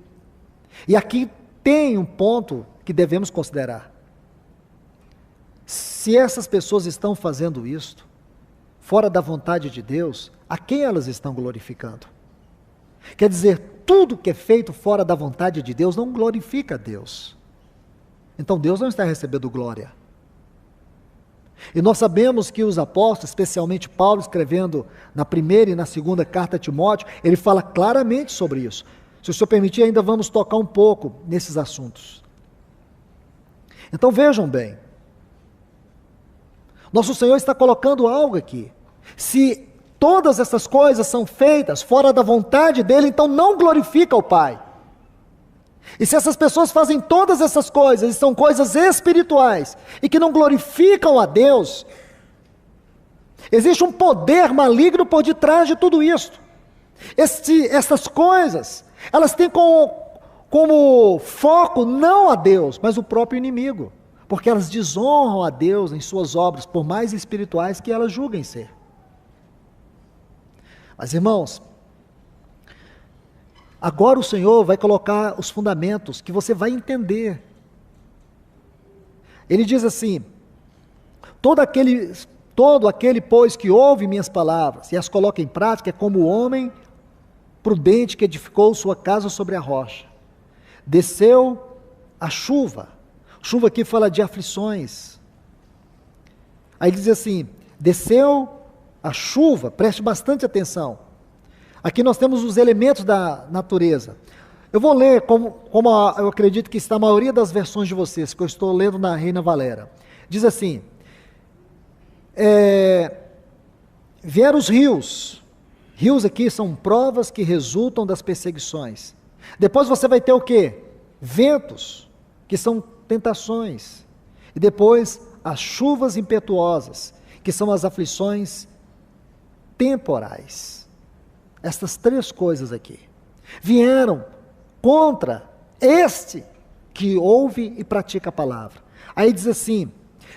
E aqui tem um ponto que devemos considerar. Se essas pessoas estão fazendo isto fora da vontade de Deus, a quem elas estão glorificando? Quer dizer, tudo que é feito fora da vontade de Deus não glorifica a Deus. Então Deus não está recebendo glória. E nós sabemos que os apóstolos, especialmente Paulo, escrevendo na primeira e na segunda carta a Timóteo, ele fala claramente sobre isso. Se o Senhor permitir, ainda vamos tocar um pouco nesses assuntos. Então vejam bem, nosso Senhor está colocando algo aqui. Se todas essas coisas são feitas fora da vontade dele, então não glorifica o Pai. E se essas pessoas fazem todas essas coisas, e são coisas espirituais, e que não glorificam a Deus, existe um poder maligno por detrás de tudo isso. Essas coisas, elas têm como foco não a Deus, mas o próprio inimigo, porque elas desonram a Deus em suas obras, por mais espirituais que elas julguem ser. Mas irmãos, agora o Senhor vai colocar os fundamentos que você vai entender. Ele diz assim: todo aquele, pois, que ouve minhas palavras e as coloca em prática, é como o homem prudente que edificou sua casa sobre a rocha. Desceu a chuva. Chuva aqui fala de aflições. Aí diz assim: desceu a chuva, preste bastante atenção. Aqui nós temos os elementos da natureza. Eu vou ler como eu acredito que está a maioria das versões de vocês, que eu estou lendo na Reina Valera. Diz assim: vieram os rios. Rios aqui são provas que resultam das perseguições. Depois você vai ter o quê? Ventos, que são tentações. E depois as chuvas impetuosas, que são as aflições temporais. Estas três coisas aqui vieram contra este que ouve e pratica a palavra. Aí diz assim: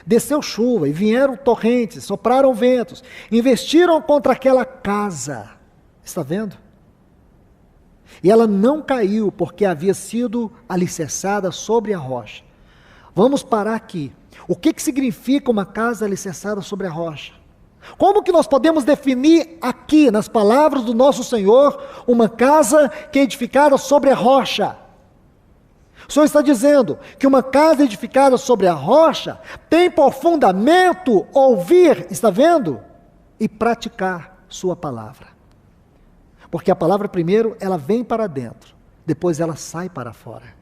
desceu chuva e vieram torrentes, sopraram ventos, investiram contra aquela casa. Está vendo? E ela não caiu porque havia sido alicerçada sobre a rocha. Vamos parar aqui. O que significa uma casa alicerçada sobre a rocha? Como que nós podemos definir aqui, nas palavras do nosso Senhor, uma casa que é edificada sobre a rocha? O Senhor está dizendo que uma casa edificada sobre a rocha tem por fundamento ouvir, está vendo? E praticar sua palavra. Porque a palavra primeiro, ela vem para dentro, depois ela sai para fora.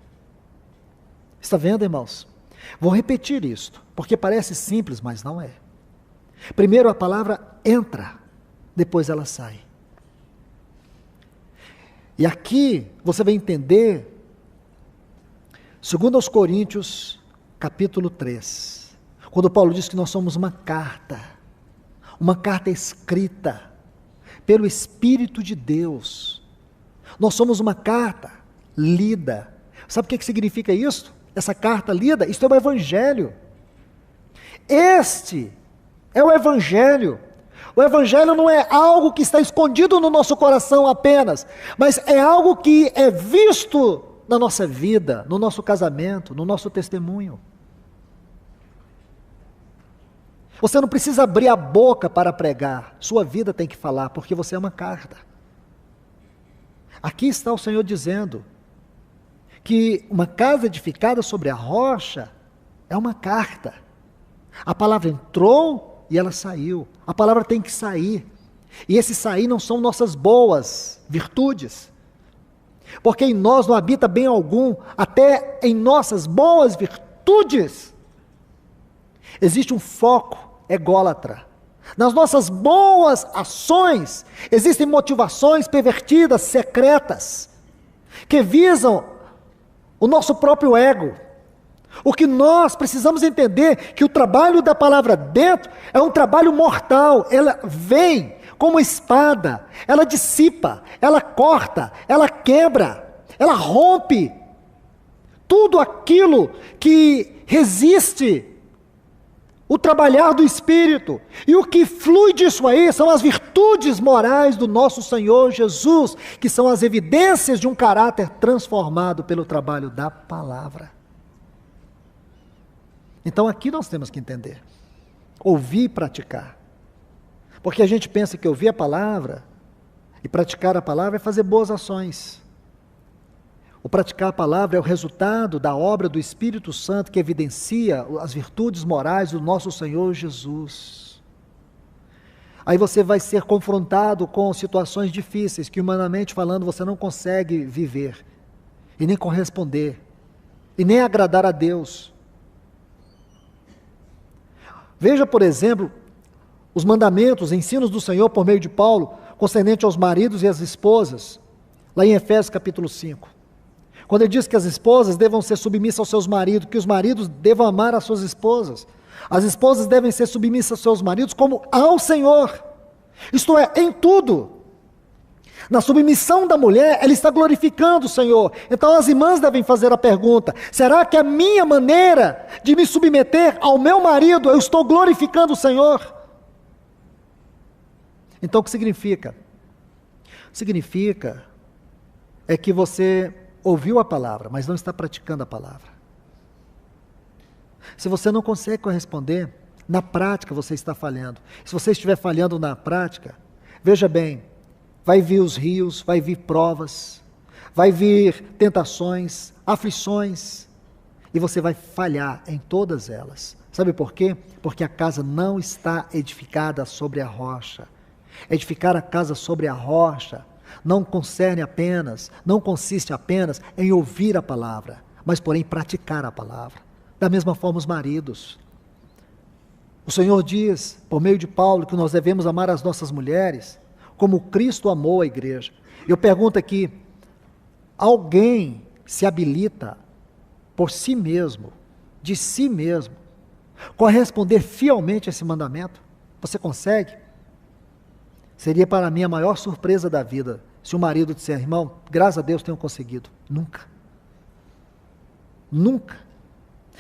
Está vendo, irmãos? Vou repetir isto, porque parece simples, mas não é. Primeiro a palavra entra, depois ela sai. E aqui você vai entender, segundo aos Coríntios, capítulo 3, quando Paulo diz que nós somos uma carta escrita pelo Espírito de Deus. Nós somos uma carta lida. Sabe o que significa isso? Essa carta lida, isto é o Evangelho. Este é o Evangelho. O Evangelho não é algo que está escondido no nosso coração apenas, mas é algo que é visto na nossa vida, no nosso casamento, no nosso testemunho. Você não precisa abrir a boca para pregar, sua vida tem que falar, porque você é uma carta. Aqui está o Senhor dizendo que uma casa edificada sobre a rocha é uma carta. A palavra entrou e ela saiu. A palavra tem que sair. E esse sair não são nossas boas virtudes. Porque em nós não habita bem algum, até em nossas boas virtudes. Existe um foco ególatra. Nas nossas boas ações, existem motivações pervertidas, secretas, que visam o nosso próprio ego, O que nós precisamos entender que o trabalho da palavra dentro é um trabalho mortal. Ela vem como espada, ela dissipa, ela corta, ela quebra, ela rompe tudo aquilo que resiste o trabalhar do Espírito. E o que flui disso aí são as virtudes morais do nosso Senhor Jesus, que são as evidências de um caráter transformado pelo trabalho da palavra. Então aqui nós temos que entender, ouvir e praticar. Porque a gente pensa que ouvir a palavra e praticar a palavra é fazer boas ações. O praticar a palavra é o resultado da obra do Espírito Santo que evidencia as virtudes morais do nosso Senhor Jesus. Aí você vai ser confrontado com situações difíceis que, humanamente falando, você não consegue viver, e nem corresponder, e nem agradar a Deus. Veja, por exemplo, os mandamentos, ensinos do Senhor por meio de Paulo, concernente aos maridos e às esposas, lá em Efésios capítulo 5. Quando ele diz que as esposas devam ser submissas aos seus maridos, que os maridos devam amar as suas esposas, as esposas devem ser submissas aos seus maridos como ao Senhor, isto é, em tudo. Na submissão da mulher, ela está glorificando o Senhor. Então as irmãs devem fazer a pergunta: será que a minha maneira de me submeter ao meu marido, eu estou glorificando o Senhor? Então o que significa? Significa é que você ouviu a palavra, mas não está praticando a palavra. Se você não consegue corresponder, na prática você está falhando. Se você estiver falhando na prática, veja bem, vai vir os rios, vai vir provas, vai vir tentações, aflições, e você vai falhar em todas elas. Sabe por quê? Porque a casa não está edificada sobre a rocha. Edificar a casa sobre a rocha não consiste apenas em ouvir a palavra, mas porém praticar a palavra. Da mesma forma os maridos. O Senhor diz, por meio de Paulo, que nós devemos amar as nossas mulheres como Cristo amou a igreja. Eu pergunto aqui, alguém se habilita por si mesmo, de si mesmo, corresponder fielmente a esse mandamento? Você consegue? Seria para mim a maior surpresa da vida, se o marido disser: irmão, graças a Deus tenho conseguido. Nunca. Nunca.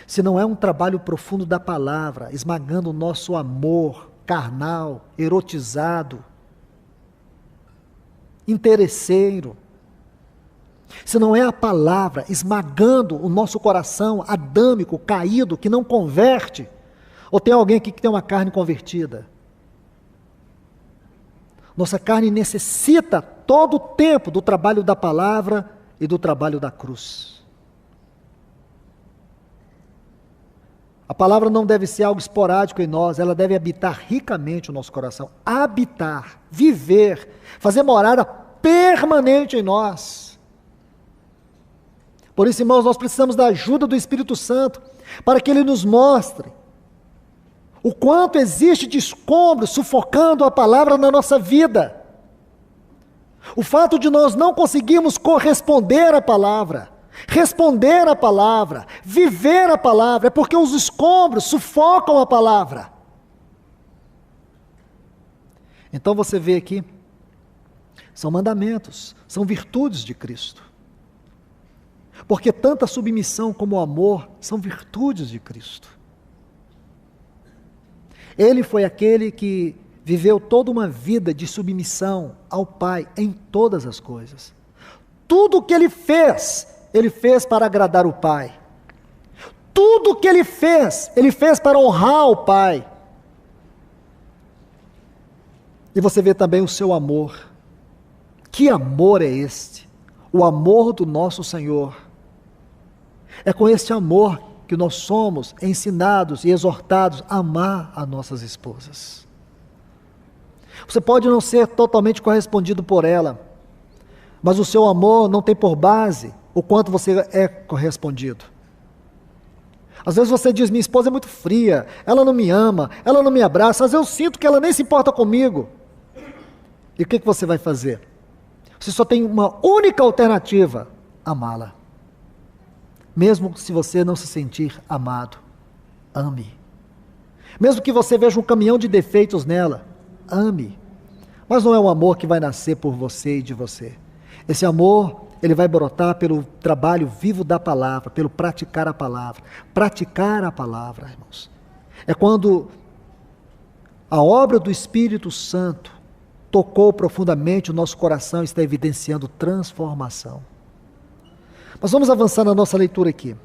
Se não é um trabalho profundo da palavra, esmagando o nosso amor carnal, erotizado, interesseiro. Se não é a palavra esmagando o nosso coração adâmico, caído, que não converte. Ou tem alguém aqui que tem uma carne convertida? Nossa carne necessita todo o tempo do trabalho da palavra e do trabalho da cruz. A palavra não deve ser algo esporádico em nós, ela deve habitar ricamente o nosso coração. Habitar, viver, fazer morada permanente em nós. Por isso, irmãos, nós precisamos da ajuda do Espírito Santo para que Ele nos mostre o quanto existe de escombro sufocando a palavra na nossa vida. O fato de nós não conseguirmos corresponder à palavra, responder à palavra, viver a palavra, é porque os escombros sufocam a palavra. Então você vê aqui, são mandamentos, são virtudes de Cristo. Porque tanta submissão como o amor são virtudes de Cristo. Ele foi aquele que viveu toda uma vida de submissão ao Pai em todas as coisas. Tudo o que ele fez para agradar o Pai. Tudo o que ele fez para honrar o Pai. E você vê também o seu amor. Que amor é este? O amor do nosso Senhor. É com este amor que nós somos ensinados e exortados a amar as nossas esposas. Você pode não ser totalmente correspondido por ela, mas o seu amor não tem por base o quanto você é correspondido. Às vezes você diz: minha esposa é muito fria, ela não me ama, ela não me abraça, às vezes eu sinto que ela nem se importa comigo. E o que você vai fazer? Você só tem uma única alternativa: amá-la. Mesmo se você não se sentir amado, ame. Mesmo que você veja um caminhão de defeitos nela, ame. Mas não é um amor que vai nascer por você e de você. Esse amor, ele vai brotar pelo trabalho vivo da palavra, pelo praticar a palavra. Praticar a palavra, irmãos, é quando a obra do Espírito Santo tocou profundamente o nosso coração e está evidenciando transformação. Mas vamos avançar na nossa leitura aqui.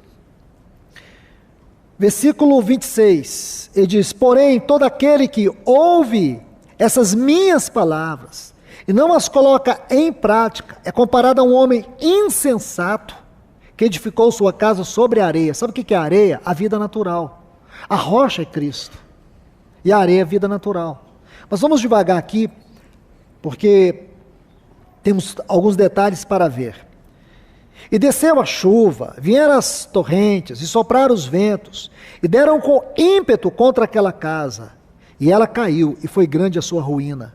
Versículo 26, ele diz: porém, todo aquele que ouve essas minhas palavras e não as coloca em prática é comparado a um homem insensato que edificou sua casa sobre a areia. Sabe o que é a areia? A vida natural. A rocha é Cristo e a areia é a vida natural. Mas vamos devagar aqui, porque temos alguns detalhes para ver. E desceu a chuva, vieram as torrentes, e sopraram os ventos, e deram com ímpeto contra aquela casa, e ela caiu, e foi grande a sua ruína.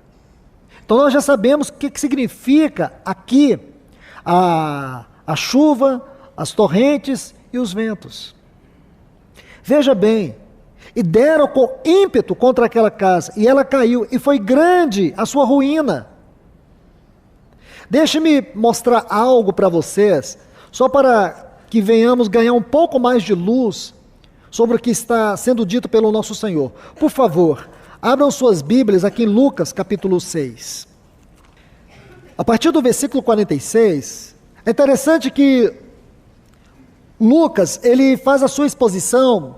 Então nós já sabemos o que significa aqui a chuva, as torrentes e os ventos. Veja bem, e deram com ímpeto contra aquela casa, e ela caiu, e foi grande a sua ruína. Deixe-me mostrar algo para vocês, só para que venhamos ganhar um pouco mais de luz sobre o que está sendo dito pelo nosso Senhor. Por favor, abram suas Bíblias aqui em Lucas capítulo 6. A partir do versículo 46, é interessante que Lucas, ele faz a sua exposição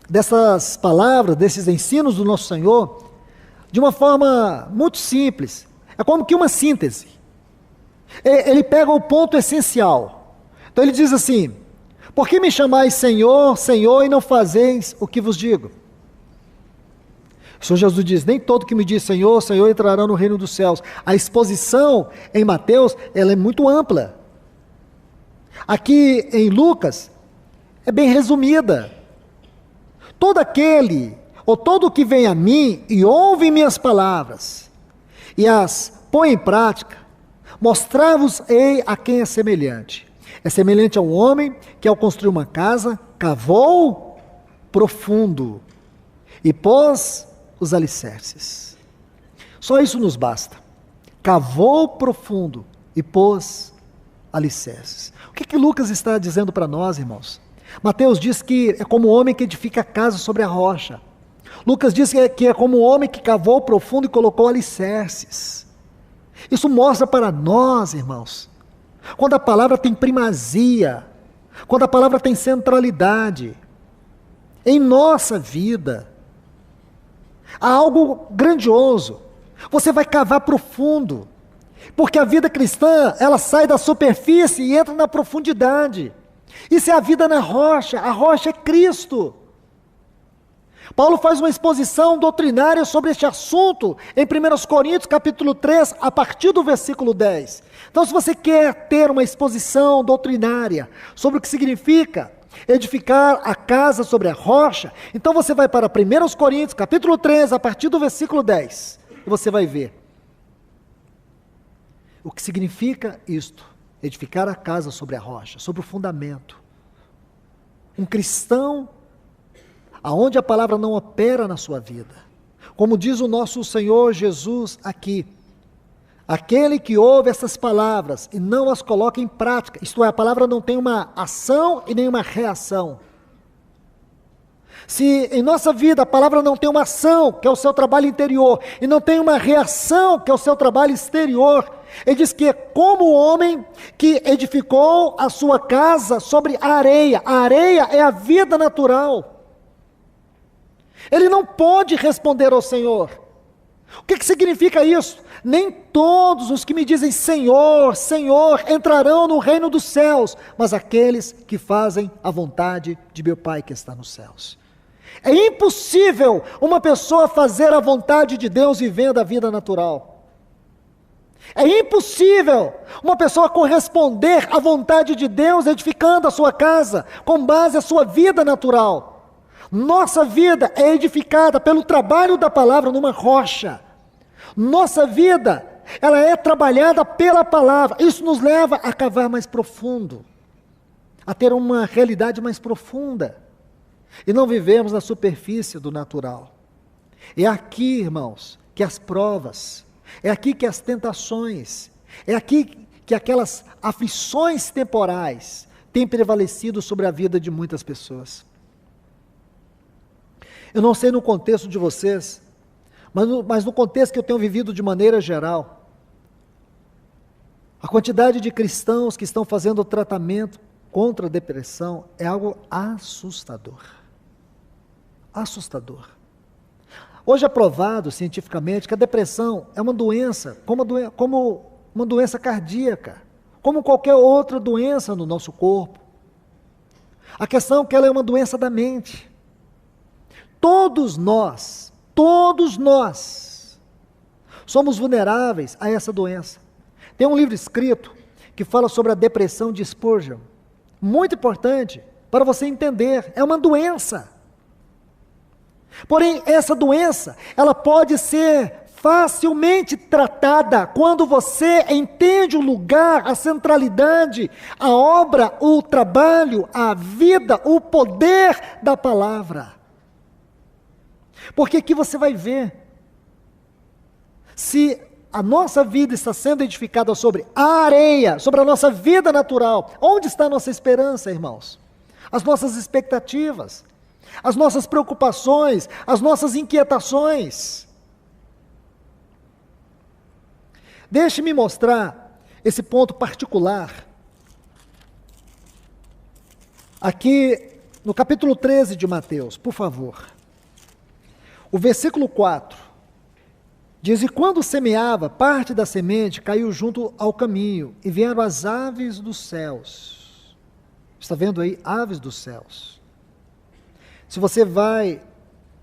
dessas palavras, desses ensinos do nosso Senhor, de uma forma muito simples. É como que uma síntese. Ele pega o ponto essencial. Então ele diz assim: por que me chamais Senhor, Senhor, e não fazeis o que vos digo? O Senhor Jesus diz: nem todo que me diz Senhor, Senhor entrará no reino dos céus. A exposição em Mateus, ela é muito ampla. Aqui em Lucas, é bem resumida. Todo aquele, ou todo que vem a mim e ouve minhas palavras, e as põe em prática, mostrar-vos-ei a quem é semelhante. É semelhante a um homem que, ao construir uma casa, cavou profundo e pôs os alicerces. Só isso nos basta. Cavou profundo e pôs alicerces. O que Lucas está dizendo para nós, irmãos? Mateus diz que é como o homem que edifica a casa sobre a rocha. Lucas diz que é como o homem que cavou profundo e colocou alicerces. Isso mostra para nós, irmãos, quando a palavra tem primazia, quando a palavra tem centralidade em nossa vida, há algo grandioso. Você vai cavar profundo, porque a vida cristã, ela sai da superfície e entra na profundidade. Isso é a vida na rocha, a rocha é Cristo. Paulo faz uma exposição doutrinária sobre este assunto em 1 Coríntios capítulo 3, a partir do versículo 10. Então, se você quer ter uma exposição doutrinária sobre o que significa edificar a casa sobre a rocha, então você vai para 1 Coríntios capítulo 3, a partir do versículo 10, e você vai ver o que significa isto, edificar a casa sobre a rocha, sobre o fundamento. Um cristão aonde a palavra não opera na sua vida. Como diz o nosso Senhor Jesus aqui, aquele que ouve essas palavras e não as coloca em prática, isto é, a palavra não tem uma ação e nem uma reação. Se em nossa vida a palavra não tem uma ação, que é o seu trabalho interior, e não tem uma reação, que é o seu trabalho exterior, ele diz que é como o homem que edificou a sua casa sobre a areia. A areia é a vida natural. Ele não pode responder ao Senhor. O que significa isso? Nem todos os que me dizem Senhor, Senhor, entrarão no reino dos céus, mas aqueles que fazem a vontade de meu Pai que está nos céus. É impossível uma pessoa fazer a vontade de Deus vivendo a vida natural. É impossível uma pessoa corresponder à vontade de Deus edificando a sua casa com base na sua vida natural. Nossa vida é edificada pelo trabalho da palavra numa rocha. Nossa vida, ela é trabalhada pela palavra. Isso nos leva a cavar mais profundo. a ter uma realidade mais profunda e não vivermos na superfície do natural. É aqui, irmãos, que as provas, é aqui que as tentações, é aqui que aquelas aflições temporais têm prevalecido sobre a vida de muitas pessoas. Eu não sei no contexto de vocês, mas no contexto que eu tenho vivido de maneira geral, a quantidade de cristãos que estão fazendo tratamento contra a depressão é algo assustador. Assustador. Hoje é provado cientificamente que a depressão é uma doença, como uma doença cardíaca, como qualquer outra doença no nosso corpo. A questão é que ela é uma doença da mente. Todos nós somos vulneráveis a essa doença. Tem um livro escrito que fala sobre a depressão de Spurgeon. Muito importante para você entender, é uma doença. Porém, essa doença, ela pode ser facilmente tratada quando você entende o lugar, a centralidade, a obra, o trabalho, a vida, o poder da palavra. Porque aqui você vai ver se a nossa vida está sendo edificada sobre a areia, sobre a nossa vida natural. Onde está a nossa esperança, irmãos? As nossas expectativas, as nossas preocupações, as nossas inquietações. Deixe-me mostrar esse ponto particular aqui no capítulo 13 de Mateus, por favor. O versículo 4 diz: e quando semeava, parte da semente caiu junto ao caminho, e vieram as aves dos céus. Está vendo aí? Aves dos céus. Se você vai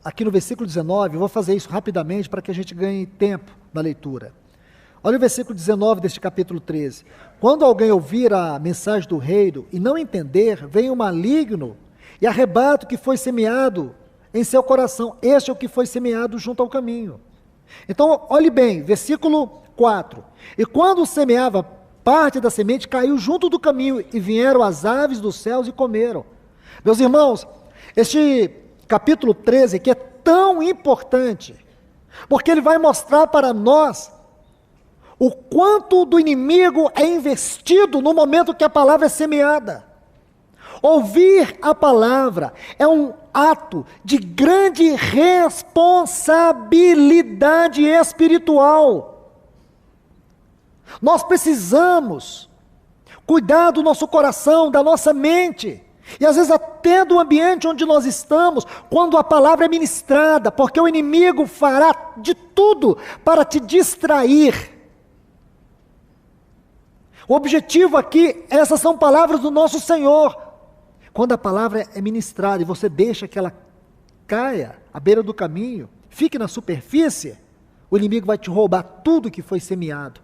aqui no versículo 19, eu vou fazer isso rapidamente para que a gente ganhe tempo na leitura. Olha o versículo 19 deste capítulo 13. Quando alguém ouvir a mensagem do reino e não entender, vem o maligno e arrebata o que foi semeado em seu coração. Este é o que foi semeado junto ao caminho. Então, olhe bem, versículo 4. E quando semeava, parte da semente caiu junto do caminho, e vieram as aves dos céus e comeram. Meus irmãos, este capítulo 13 aqui é tão importante, porque ele vai mostrar para nós o quanto do inimigo é investido no momento que a palavra é semeada. Ouvir a palavra é um ato de grande responsabilidade espiritual. Nós precisamos cuidar do nosso coração, da nossa mente, e às vezes até do ambiente onde nós estamos, quando a palavra é ministrada, porque o inimigo fará de tudo para te distrair. O objetivo aqui, essas são palavras do nosso Senhor. Quando a palavra é ministrada e você deixa que ela caia à beira do caminho, fique na superfície, o inimigo vai te roubar tudo que foi semeado.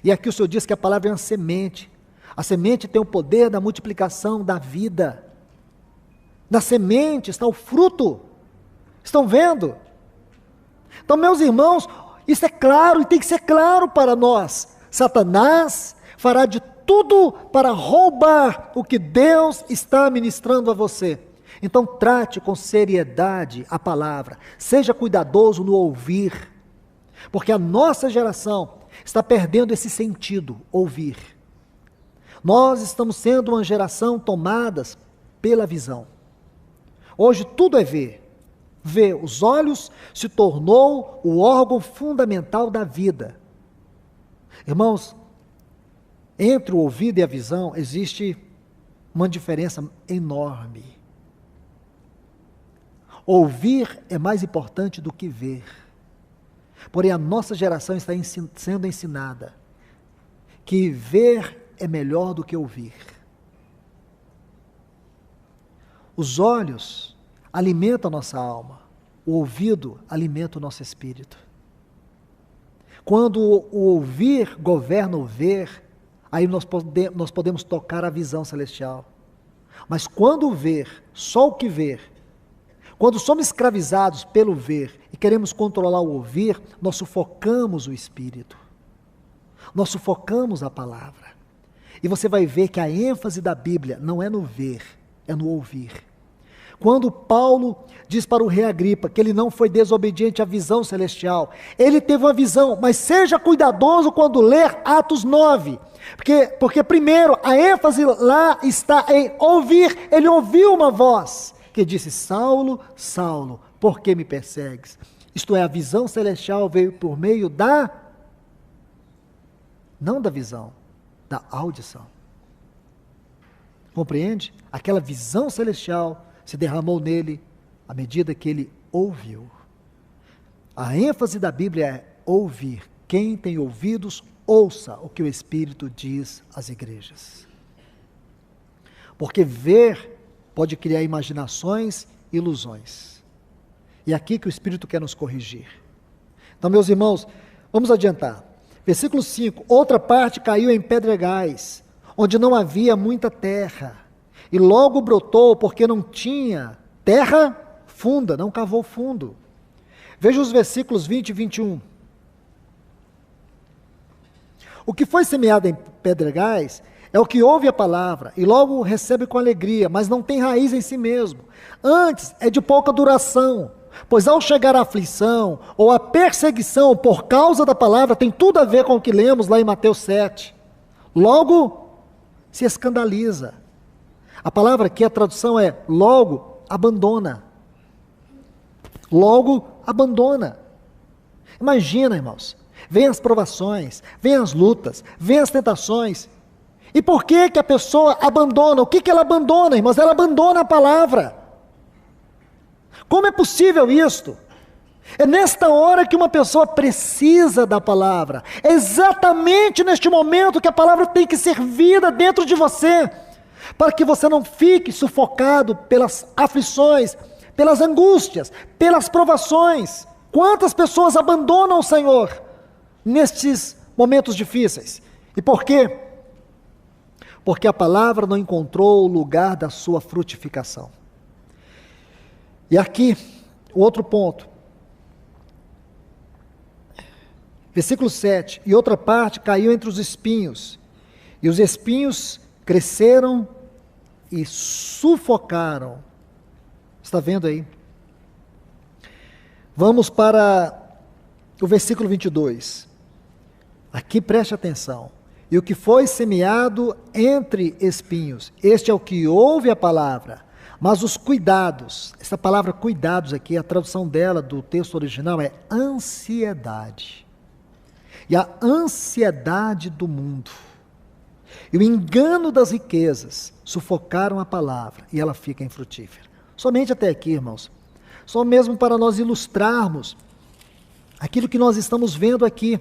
E aqui o Senhor diz que a palavra é uma semente. A semente tem o poder da multiplicação da vida. Na semente está o fruto. Estão vendo? Então, meus irmãos, isso é claro e tem que ser claro para nós. Satanás fará de tudo para roubar o que Deus está ministrando a você. Então trate com seriedade a palavra, seja cuidadoso no ouvir, porque a nossa geração está perdendo esse sentido, ouvir. Nós estamos sendo uma geração tomadas pela visão. Hoje tudo é ver. Ver, os olhos se tornou o órgão fundamental da vida. Irmãos, entre o ouvido e a visão existe uma diferença enorme. Ouvir é mais importante do que ver. Porém, a nossa geração está sendo ensinada que ver é melhor do que ouvir. Os olhos alimentam a nossa alma, o ouvido alimenta o nosso espírito. Quando o ouvir governa o ver, aí nós podemos tocar a visão celestial. Mas quando o ver, só o que ver, quando somos escravizados pelo ver e queremos controlar o ouvir, nós sufocamos o espírito. Nós sufocamos a palavra. E você vai ver que a ênfase da Bíblia não é no ver, é no ouvir. Quando Paulo diz para o rei Agripa que ele não foi desobediente à visão celestial, ele teve uma visão, mas seja cuidadoso quando ler Atos 9, porque primeiro a ênfase lá está em ouvir. Ele ouviu uma voz que disse: Saulo, Saulo, por que me persegues? Isto é, a visão celestial veio por meio não da visão, da audição. Compreende? Aquela visão celestial se derramou nele à medida que ele ouviu. A ênfase da Bíblia é ouvir. Quem tem ouvidos, ouça o que o Espírito diz às igrejas. Porque ver pode criar imaginações e ilusões. E é aqui que o Espírito quer nos corrigir. Então, meus irmãos, vamos adiantar. Versículo 5, outra parte caiu em pedregais, onde não havia muita terra, e logo brotou, porque não tinha terra funda, não cavou fundo. Veja os versículos 20 e 21. O que foi semeado em pedregais é o que ouve a palavra, e logo recebe com alegria, mas não tem raiz em si mesmo. Antes é de pouca duração, pois ao chegar a aflição, ou a perseguição por causa da palavra, tem tudo a ver com o que lemos lá em Mateus 7. Logo se escandaliza. A palavra aqui, a tradução é logo abandona. Logo abandona. Imagina, irmãos, vem as provações, vem as lutas, vem as tentações. E por que a pessoa abandona? O que ela abandona, irmãos? Ela abandona a palavra. Como é possível isto? É nesta hora que uma pessoa precisa da palavra. É exatamente neste momento que a palavra tem que ser vida dentro de você, para que você não fique sufocado pelas aflições, pelas angústias, pelas provações. Quantas pessoas abandonam o Senhor nestes momentos difíceis? E por quê? Porque a palavra não encontrou o lugar da sua frutificação. E aqui, o outro ponto. Versículo 7. E outra parte caiu entre os espinhos, e os espinhos cresceram e sufocaram. Está vendo aí? Vamos para o versículo 22. Aqui preste atenção. E o que foi semeado entre espinhos, este é o que ouve a palavra, mas os cuidados, essa palavra cuidados aqui, a tradução dela do texto original é ansiedade. E a ansiedade do mundo e o engano das riquezas sufocaram a palavra e ela fica infrutífera. Somente até aqui, irmãos. Só mesmo para nós ilustrarmos aquilo que nós estamos vendo aqui.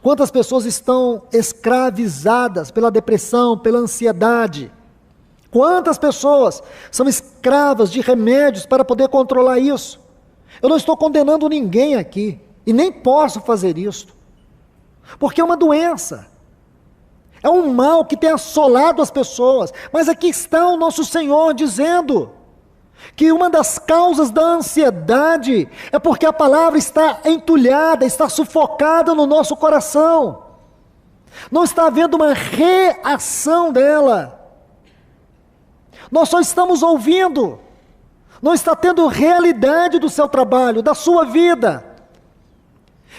Quantas pessoas estão escravizadas pela depressão, pela ansiedade? Quantas pessoas são escravas de remédios para poder controlar isso? Eu não estou condenando ninguém aqui, e nem posso fazer isso, porque é uma doença, é um mal que tem assolado as pessoas, mas aqui está o nosso Senhor dizendo que uma das causas da ansiedade é porque a palavra está entulhada, está sufocada no nosso coração, não está havendo uma reação dela. Nós só estamos ouvindo, não está tendo realidade do seu trabalho, da sua vida.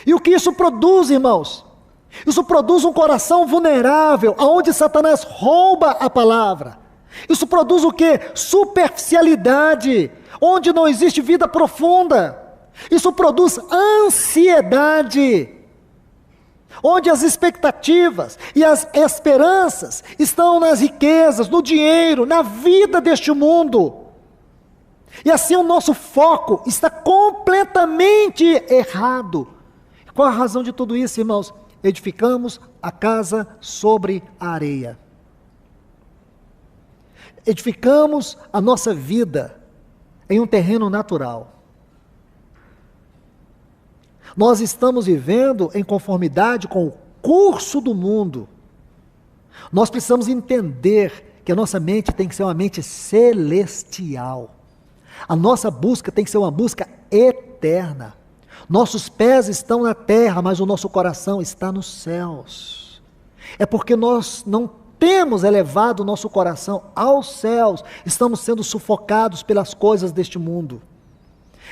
E o que isso produz, irmãos? Isso produz um coração vulnerável, aonde Satanás rouba a palavra. Isso produz o quê? Superficialidade, onde não existe vida profunda. Isso produz ansiedade, onde as expectativas e as esperanças estão nas riquezas, no dinheiro, na vida deste mundo. E assim o nosso foco está completamente errado. Qual a razão de tudo isso, irmãos? Edificamos a casa sobre a areia. Edificamos a nossa vida em um terreno natural. Nós estamos vivendo em conformidade com o curso do mundo. Nós precisamos entender que a nossa mente tem que ser uma mente celestial. A nossa busca tem que ser uma busca eterna. Nossos pés estão na terra, mas o nosso coração está nos céus. É porque nós não temos elevado o nosso coração aos céus, estamos sendo sufocados pelas coisas deste mundo.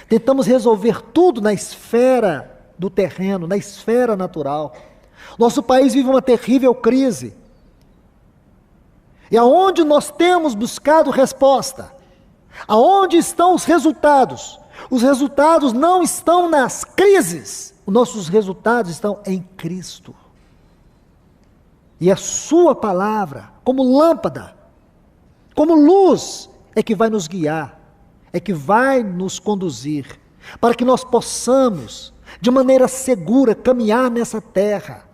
Tentamos resolver tudo na esfera do terreno, na esfera natural. Nosso país vive uma terrível crise. E aonde nós temos buscado resposta? Aonde estão os resultados? Os resultados não estão nas crises, os nossos resultados estão em Cristo. E a sua palavra, como lâmpada, como luz, é que vai nos guiar, é que vai nos conduzir, para que nós possamos, de maneira segura, caminhar nessa terra.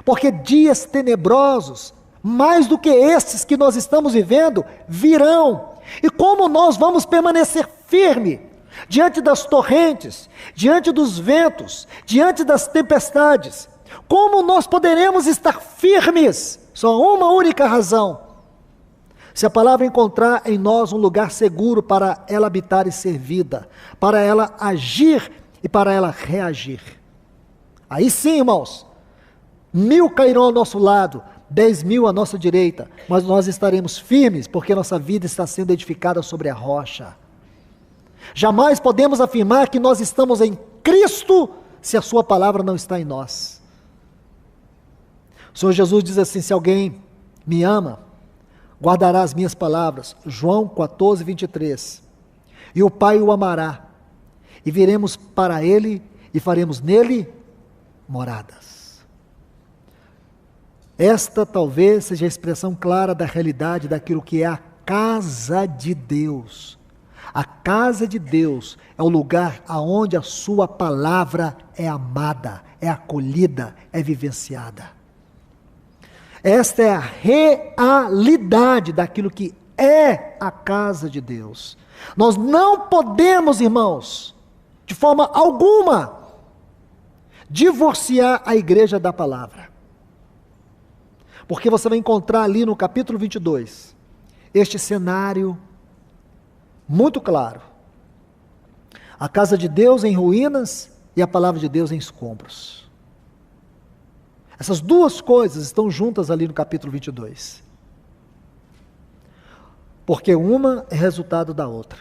Porque dias tenebrosos, mais do que estes que nós estamos vivendo, virão. E como nós vamos permanecer firme diante das torrentes, diante dos ventos, diante das tempestades? Como nós poderemos estar firmes? Só uma única razão: se a palavra encontrar em nós um lugar seguro para ela habitar e ser vida, para ela agir e para ela reagir. Aí sim, irmãos, 1000 cairão ao nosso lado, 10.000 à nossa direita, mas nós estaremos firmes, porque nossa vida está sendo edificada sobre a rocha. Jamais podemos afirmar que nós estamos em Cristo, se a sua palavra não está em nós. O Senhor Jesus diz assim: se alguém me ama, guardará as minhas palavras, João 14, 23, e o Pai o amará, e viremos para ele, e faremos nele moradas. Esta talvez seja a expressão clara da realidade daquilo que é a casa de Deus. A casa de Deus é o lugar aonde a sua palavra é amada, é acolhida, é vivenciada. Esta é a realidade daquilo que é a casa de Deus. Nós não podemos, irmãos, de forma alguma, divorciar a igreja da palavra. Porque você vai encontrar ali no capítulo 22, este cenário muito claro. A casa de Deus em ruínas e a palavra de Deus em escombros. Essas duas coisas estão juntas ali no capítulo 22. Porque uma é resultado da outra.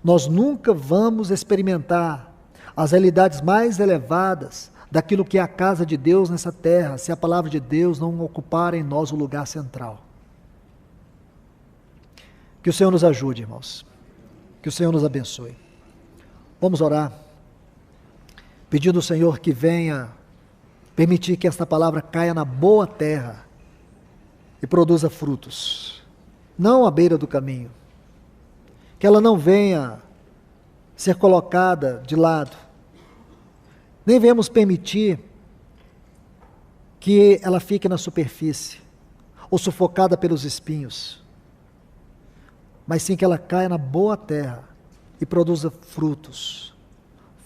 Nós nunca vamos experimentar as realidades mais elevadas daquilo que é a casa de Deus nessa terra, se a palavra de Deus não ocupar em nós o lugar central. Que o Senhor nos ajude, irmãos. Que o Senhor nos abençoe. Vamos orar, pedindo ao Senhor que venha permitir que esta palavra caia na boa terra e produza frutos, não à beira do caminho. Que ela não venha ser colocada de lado. Nem venhamos permitir que ela fique na superfície, ou sufocada pelos espinhos, mas sim que ela caia na boa terra e produza frutos,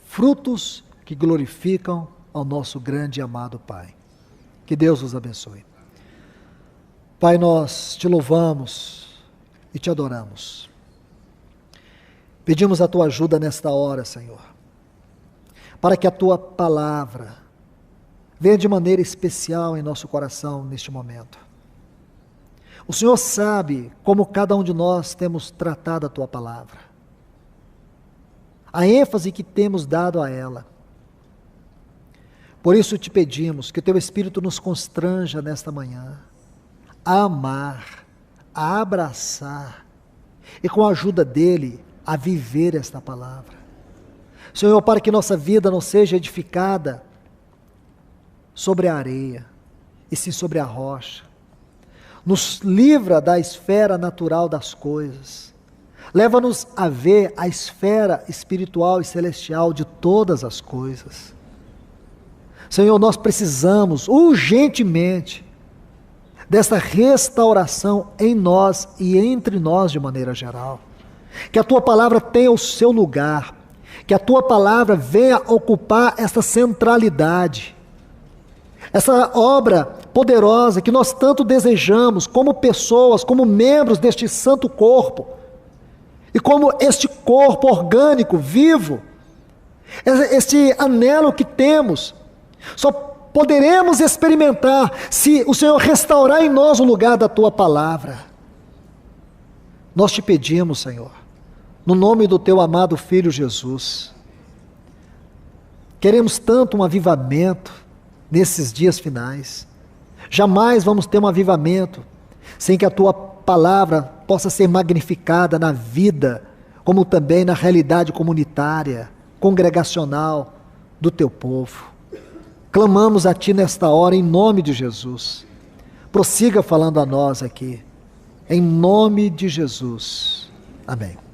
frutos que glorificam ao nosso grande e amado Pai. Que Deus os abençoe. Pai, nós te louvamos e te adoramos. Pedimos a tua ajuda nesta hora, Senhor, para que a tua palavra venha de maneira especial em nosso coração neste momento. O Senhor sabe como cada um de nós temos tratado a tua palavra, a ênfase que temos dado a ela. Por isso te pedimos que o teu Espírito nos constranja nesta manhã a amar, a abraçar e com a ajuda dele a viver esta palavra. Senhor, para que nossa vida não seja edificada sobre a areia, e sim sobre a rocha. Nos livra da esfera natural das coisas. Leva-nos a ver a esfera espiritual e celestial de todas as coisas. Senhor, nós precisamos urgentemente dessa restauração em nós e entre nós de maneira geral. Que a tua palavra tenha o seu lugar. Que a tua palavra venha ocupar essa centralidade, essa obra poderosa que nós tanto desejamos como pessoas, como membros deste santo corpo, e como este corpo orgânico, vivo, este anelo que temos, só poderemos experimentar se o Senhor restaurar em nós o lugar da Tua palavra. Nós te pedimos, Senhor, no nome do Teu amado Filho Jesus, queremos tanto um avivamento nesses dias finais. Jamais vamos ter um avivamento sem que a Tua palavra possa ser magnificada na vida, como também na realidade comunitária, congregacional do Teu povo. Clamamos a Ti nesta hora em nome de Jesus. Prossiga falando a nós aqui, em nome de Jesus. Amém.